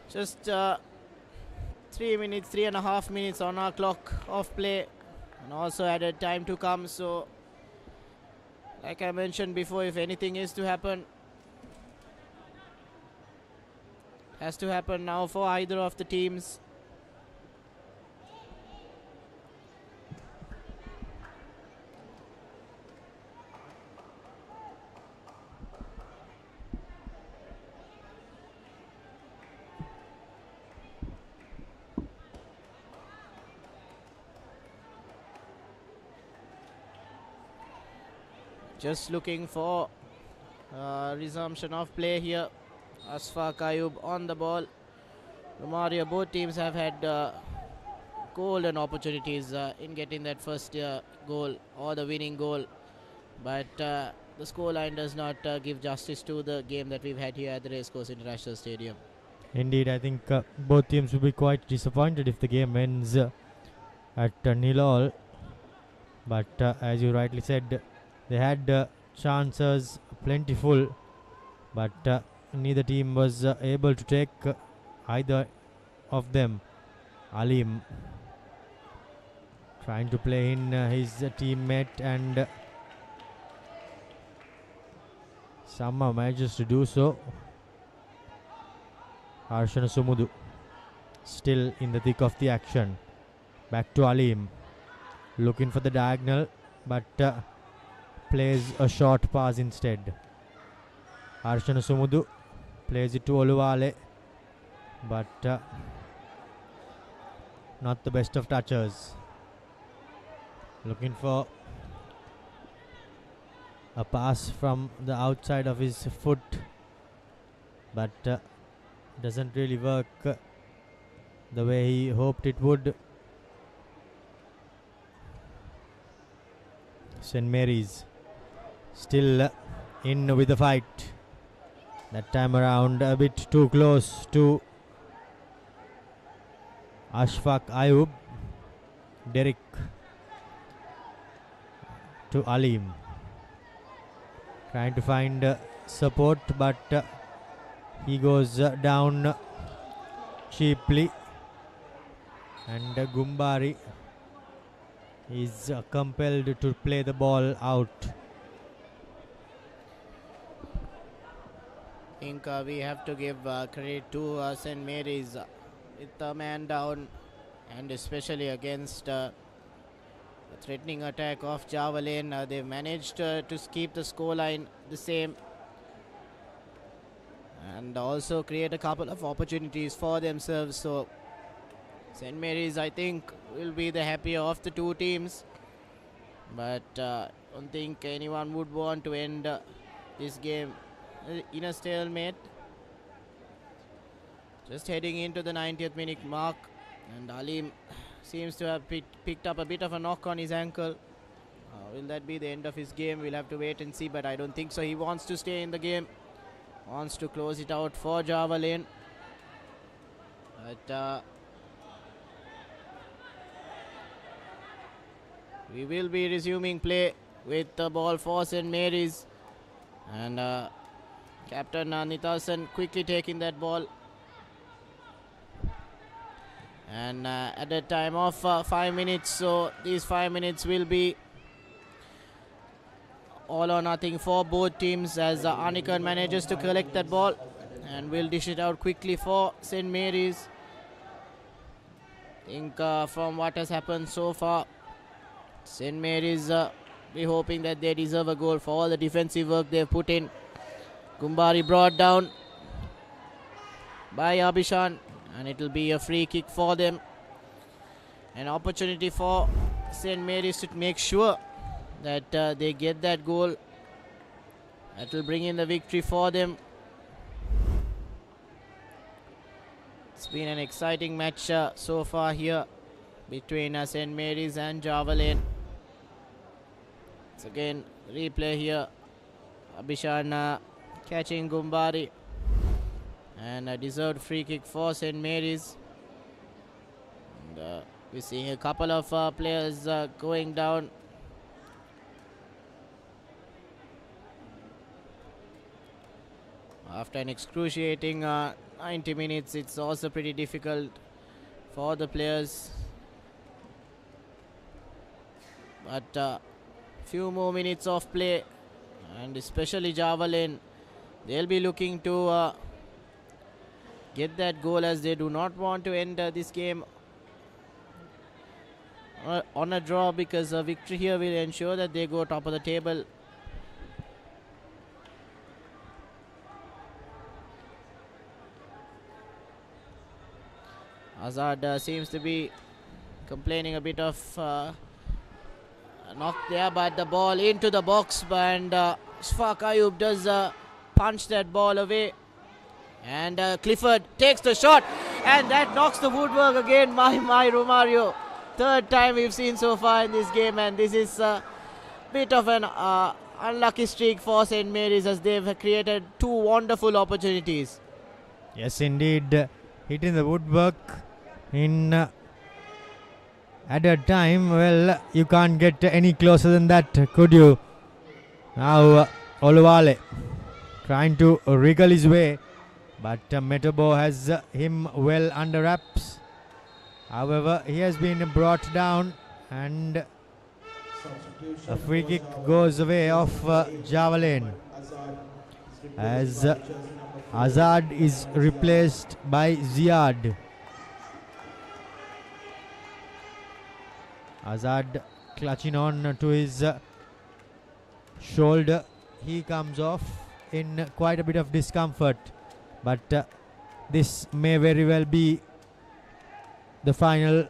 just 3.5 minutes on our clock of play, and also added time to come. So like I mentioned before, if anything is to happen, has to happen now for either of the teams. Just looking for resumption of play here. Asfaq Ayub on the ball. Romario, both teams have had golden opportunities in getting that first goal or the winning goal, but the scoreline does not give justice to the game that we've had here at the Racecourse International Stadium. Indeed, I think both teams will be quite disappointed if the game ends at 0-0. But as you rightly said, they had chances plentiful, but neither team was able to take either of them. Alim trying to play in his teammate, and somehow manages to do so. Arshana Sumudu still in the thick of the action. Back to Alim, looking for the diagonal, but plays a short pass instead. Arshana Sumudu plays it to Oluwale, but not the best of touches. Looking for a pass from the outside of his foot, but doesn't really work the way he hoped it would. St. Mary's still in with the fight. That time around a bit too close to Ashfaq Ayub. Derek to Alim, trying to find support, but He goes down cheaply, and Gumbari is compelled to play the ball out. I think we have to give credit to St. Mary's with the man down, and especially against the threatening attack of Javelin. They've managed to keep the scoreline the same and also create a couple of opportunities for themselves. So St. Mary's, I think, will be the happier of the two teams, but I don't think anyone would want to end this game in a stalemate. Just heading into the 90th minute mark, and Alim seems to have picked up a bit of a knock on his ankle. Will that be the end of his game? We'll have to wait and see, but I don't think so. He wants to stay in the game, wants to close it out for Javelin. But we will be resuming play with the ball for St. Mary's, and Captain Nithasan quickly taking that ball. And at a time of 5 minutes, so these 5 minutes will be all or nothing for both teams, as Anikan manages to collect that ball and will dish it out quickly for St. Mary's. I think from what has happened so far, St. Mary's be hoping that they deserve a goal for all the defensive work they've put in. Gumbari brought down by Abhishan, and it will be a free kick for them. An opportunity for St. Mary's to make sure that they get that goal. That will bring in the victory for them. It's been an exciting match so far here between St. Mary's and Javelin. It's again replay here. Abhishan catching Gumbari, and a deserved free kick for St. Mary's. And we're seeing a couple of players going down. After an excruciating 90 minutes, it's also pretty difficult for the players. But few more minutes of play, and especially Javelin, they'll be looking to get that goal, as they do not want to end this game on a draw, because a victory here will ensure that they go top of the table. Azad seems to be complaining a bit of knock there, but the ball into the box, and Shfaq Ayub does punch that ball away, and Clifford takes the shot, and that knocks the woodwork again. My Romario, third time we've seen so far in this game, and this is a bit of an unlucky streak for St. Mary's, as they've created two wonderful opportunities. Yes, indeed, hitting the woodwork in at a time. Well, you can't get any closer than that, could you? Now Oluvale trying to wriggle his way, but Metabo has him well under wraps. However, he has been brought down, and a free kick goes away of Javelin, as Azad is replaced by Ziad. Azad clutching on to his shoulder. He comes off in quite a bit of discomfort, but this may very well be the final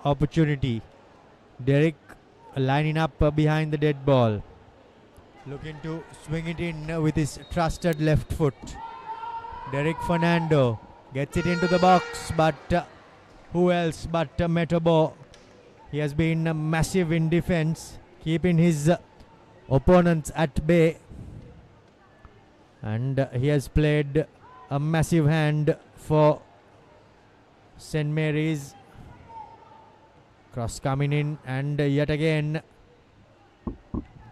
opportunity. Derek lining up behind the dead ball, looking to swing it in with his trusted left foot. Derek Fernando gets it into the box, but who else but Metabo? He has been massive in defense, keeping his opponents at bay, and he has played a massive hand for St. Mary's. Cross coming in, and yet again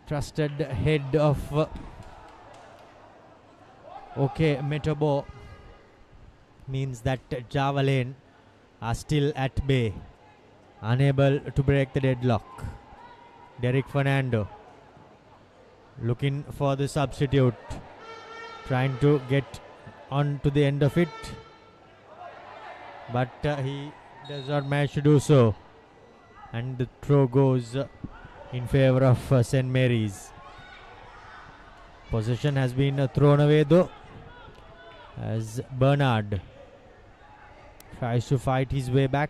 trusted head of Okay, Metabo means that Javelin are still at bay, unable to break the deadlock. Derek Fernando looking for the substitute, trying to get on to the end of it, but he does not manage to do so, and the throw goes in favor of St. Mary's. Possession has been thrown away though, as Bernard tries to fight his way back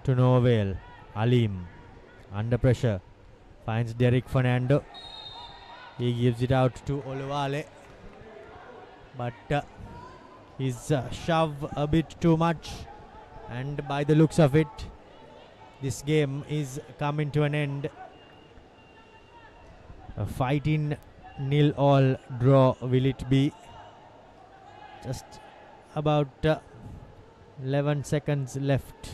to no avail. Alim under pressure finds Derek Fernando. He gives it out to Oluvale, but he's shoved a bit too much, and by the looks of it, this game is coming to an end. A fighting 0-0 draw will it be? Just about 11 seconds left.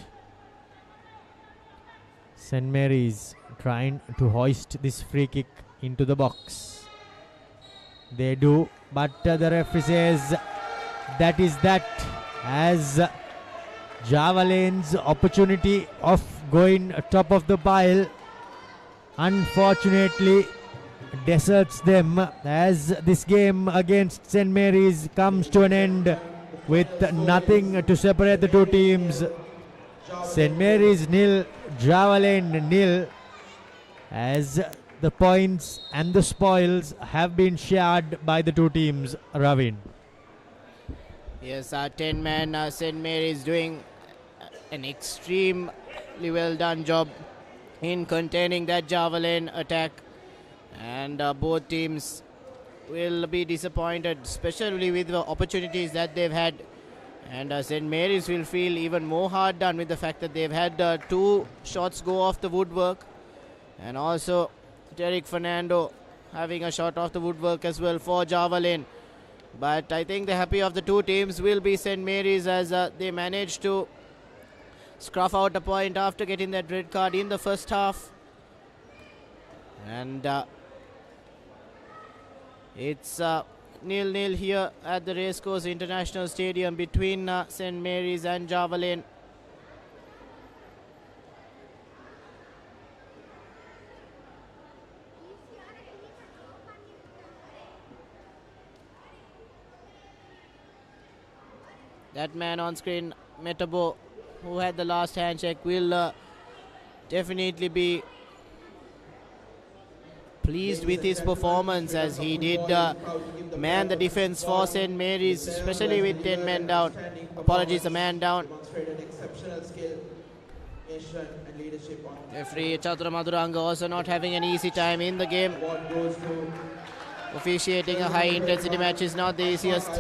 St. Mary's trying to hoist this free kick into the box. They do, but the referee says that is that, as Javelin's opportunity of going top of the pile unfortunately deserts them, as this game against St. Mary's comes to an end with nothing to separate the two teams. St. Mary's 0, Javelin 0, as the points and the spoils have been shared by the two teams. Ravin. Yes, our 10-man St. Mary's doing an extremely well done job in containing that Javelin attack, and both teams will be disappointed, especially with the opportunities that they've had, and St. Mary's will feel even more hard done with the fact that they've had 2 shots go off the woodwork, and also Derek Fernando having a shot off the woodwork as well for Javelin. But I think the happy of the two teams will be St. Mary's, as they managed to scruff out a point after getting that red card in the first half. And it's 0-0 here at the Racecourse International Stadium between St. Mary's and Javelin. That man on screen, Metabo, who had the last handshake, will definitely be pleased with his performance, as he did man the defense for St. Mary's, especially with 10 men down. Apologies, a man down. Referee Chatura Maduranga also not having an easy time in the game. Officiating a high intensity match is not the easiest.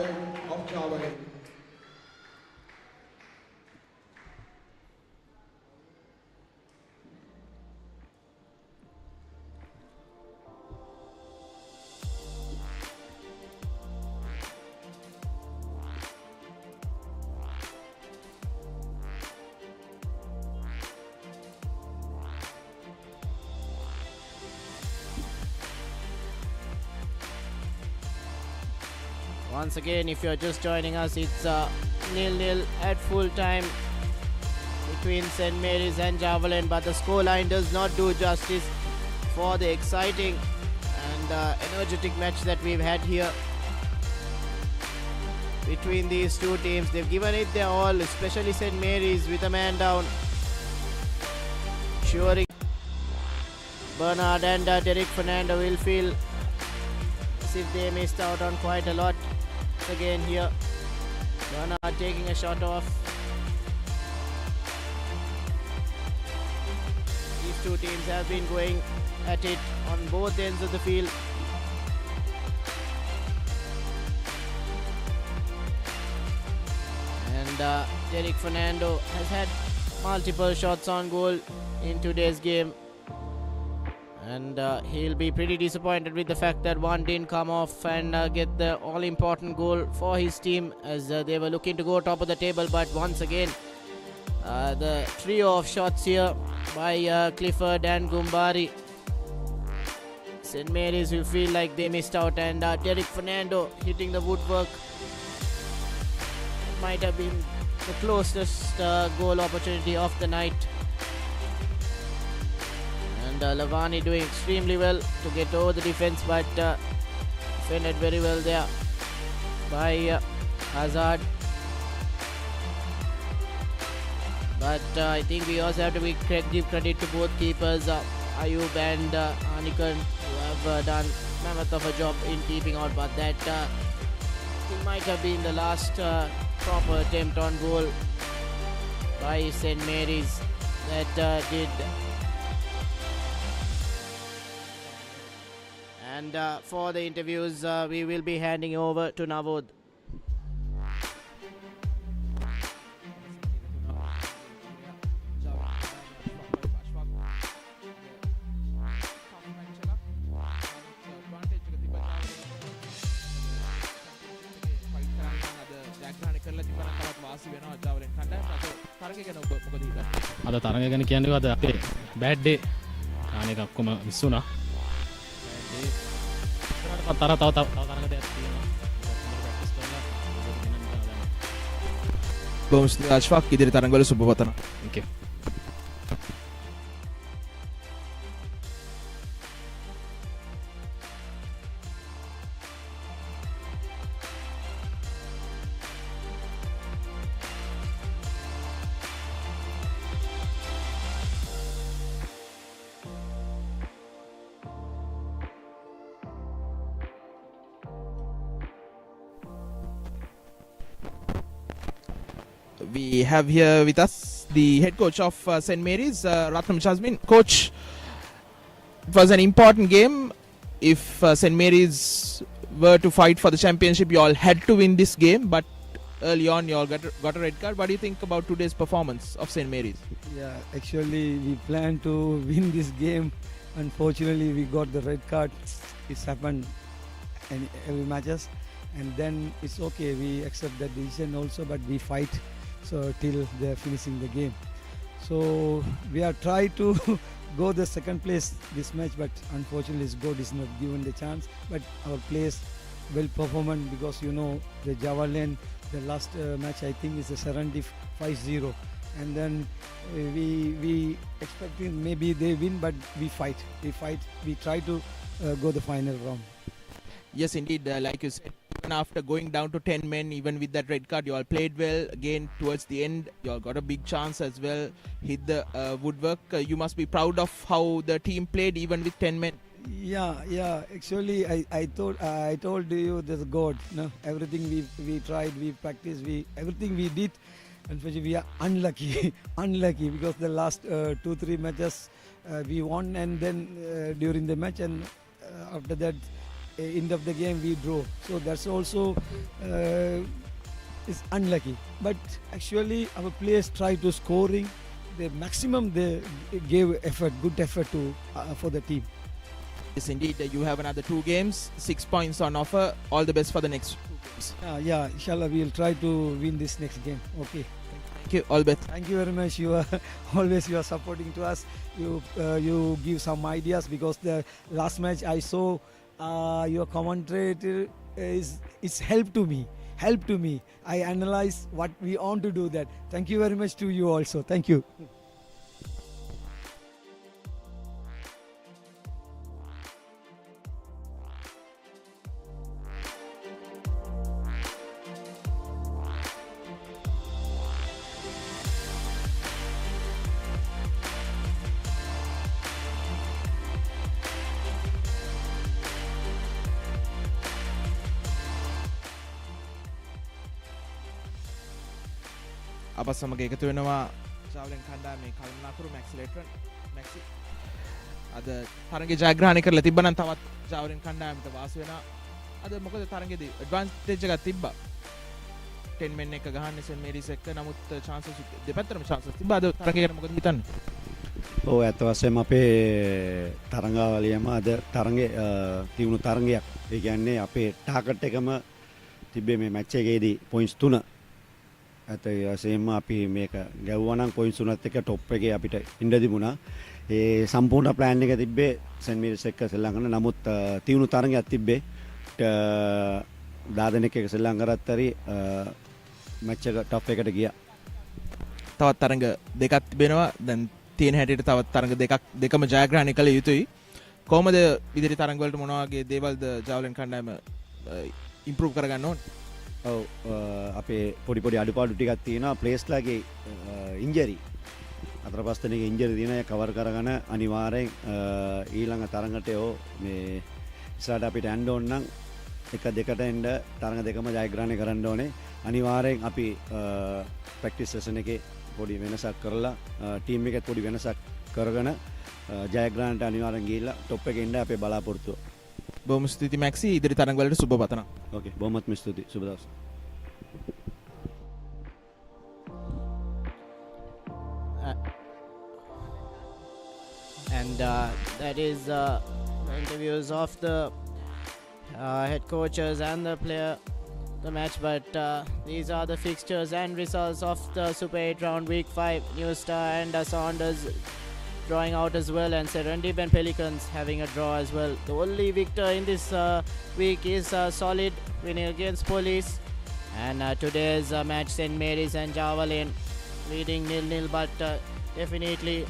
Once again, if you're just joining us, it's 0-0 at full time between St. Mary's and Javelin, but the scoreline does not do justice for the exciting and energetic match that we've had here between these two teams. They've given it their all, especially St. Mary's with a man down. Sure, Bernard and Derek Fernando will feel as if they missed out on quite a lot. Again here, Bernard taking a shot off. These two teams have been going at it on both ends of the field. And Derek Fernando has had multiple shots on goal in today's game. And he'll be pretty disappointed with the fact that one didn't come off and get the all-important goal for his team, as they were looking to go top of the table. But once again, the trio of shots here by Clifford and Gumbari St. Mary's will feel like they missed out, and Derek Fernando hitting the woodwork. Might have been the closest goal opportunity of the night. And Lavani doing extremely well to get over the defense, but defended very well there by Hazard. But I think we also have to give credit to both keepers, Ayub and Anikan, who have done mammoth of a job in keeping out. But that it might have been the last proper attempt on goal by St. Mary's that did. And for the interviews, we will be handing over to Navod. අද තරඟ ගැන කියන්නේ අද අපේ bad day කාණ එක ඔක්කොම miss වුණා. තව තරඟ දෙයක් තියෙනවා. බොහොම ස්තුතියි අශ්ෆාක්, ඉදිරි තරඟවල සුබ පතනවා. Thank you. We have here with us the head coach of St. Mary's, Ratnam Jasmine. Coach, it was an important game. If St. Mary's were to fight for the championship, you all had to win this game, but early on you all got a red card. What do you think about today's performance of St. Mary's? Yeah, actually we planned to win this game. Unfortunately, we got the red card. It's happened in every matches, and then it's okay. We accept that decision also, but we fight so till they're finishing the game. So we are trying to go the second place this match, but unfortunately God is not given the chance. But our players well performant, because you know the Java Lane, the last match I think is a 75-0, and then we expecting maybe they win, but we fight, we try to go the final round. Yes, indeed, like you said, even after going down to 10 men, even with that red card, you all played well. Again, towards the end, you all got a big chance as well, hit the woodwork. You must be proud of how the team played even with 10 men. Yeah. Actually, I told you there's God. No, everything we tried, we practiced, everything we did. Unfortunately, we are unlucky, because the last 2-3 matches we won, and then during the match, and after that, end of the game we draw. So that's also is unlucky. But actually, our players try to scoring the maximum. They gave effort, good effort to for the team. Yes, indeed. You have another 2 games, 6 points on offer. All the best for the next 2 games. Yeah, inshallah, we'll try to win this next game. Okay. Thank you. All the best. Thank you very much. You are always supporting to us. You give some ideas, because the last match I saw your commentator it's help to me. I analyze what we want to do that. Thank you very much to you also. Thank you. අප සමග එකතු වෙනවා ජාවලින් කණ්ඩායමේ කල්පනාකරු මැක්සිලේටරන් Maxi අද තරඟේ ජයග්‍රහණය කරලා තිබ්බනම් තවත් ජාවලින් කණ්ඩායමට වාසි වෙනවා. අද මොකද තරඟේදී ඇඩ්වාන්ටේජ් එකක් තිබ්බා. 10 men එක ගහන්නේ සෙන් මේරිස් එක්ක, නමුත් chances දෙපැත්තටම chances තිබ්බා. අද තරඟේ ගැන මොකද හිතන්නේ? ඔව්, ඇත්ත වශයෙන්ම අපේ තරඟාවලියම අද තරඟේ තියුණු තරඟයක්. ඒ කියන්නේ අපේ ටාගට් එකම තිබ්බේ මේ මැච් එකේදී පොයින්ට්ස් 3. ඇත වශයෙන්ම අපි මේක ගැව්වා නම් පොයින්ට්ස් 3ත් එක්ක টොප් එකේ අපිට ඉන්න තිබුණා. ඒ සම්පූර්ණ ප්ලෑන් එක තිබ්බේ සෙන්ට් මේරිස් එක්ක සෙල්ලම් කරන. නමුත් තියුණු තරඟයක් තිබ්බේ. 10 දෙනෙක් එක සෙල්ලම් කරත් හරි මැච් එක ටොප් එකට ගියා. තවත් තරඟ දෙකක් තිබෙනවා. දැන් තියෙන හැටියට තවත් තරඟ දෙකම ජයග්‍රහණය කළ යුතුයි. කොහොමද ඉදිරි තරඟ වලට මොන වගේ දේවල්ද ජාවලින් කණ්ඩායම ඉම්ප්‍රූව් කරගන්න ඕන? ඔව් අපේ පොඩි අඩුපාඩු ටිකක් තියෙනවා. ප්ලේස්ලාගේ ඉන්ජරි 4-5 දෙනෙක්ගේ ඉන්ජරි තියෙනවා. ඒක කවර් කරගෙන අනිවාර්යෙන් ඊළඟ තරඟට මේ ඉස්සරහට අපිට යන්න ඕන නම් 1-2ට එන්න තරඟ දෙකම ජයග්‍රහණය කරන්න ඕනේ. අනිවාර්යෙන් අපි ප්‍රැක්ටිස් සෙෂන් එකේ පොඩි වෙනසක් කරලා ටීම් එකෙත් පොඩි වෙනසක් කරගෙන ජයග්‍රහණයට අනිවාර්යෙන් ගිහිල්ලා টොප් එකේ ඉන්න අපේ බලාපොරොත්තුව. බොහොම ස්තුතියි මැක්සි. ඉදිරි තරඟ වලට සුබ පතනවා. ඕකේ බොහොමත්ම ස්තුතියි. සුබ දවසක්. And that is the interviews of the head coaches and the match, but these are the fixtures and results of the Super 8 round week 5. New Star and Saunders drawing out as well, and Serendip and Pelicans having a draw as well. The only victor in this week is Solid winning against Police, and today's match St. Mary's and Javelin leading 0-0, but definitely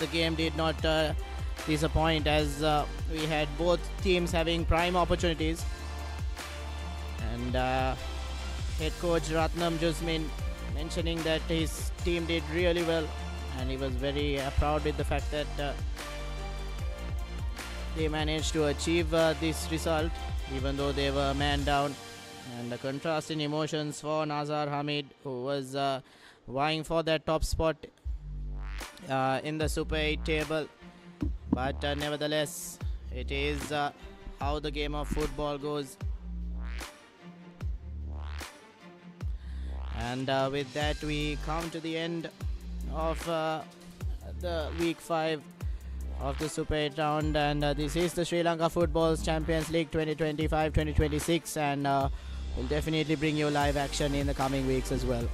the game did not disappoint, as we had both teams having prime opportunities. And head coach Ratnam Jusmin mentioning that his team did really well, and he was very proud with the fact that they managed to achieve this result even though they were man down. And the contrast in emotions for Nazar Hamid, who was vying for that top spot in the Super 8 table, but nevertheless it is how the game of football goes. And with that we come to the end of the week 5 of the Super 8 round, and this is the Sri Lanka Football's Champions League 2025-2026, and we'll definitely bring you live action in the coming weeks as well.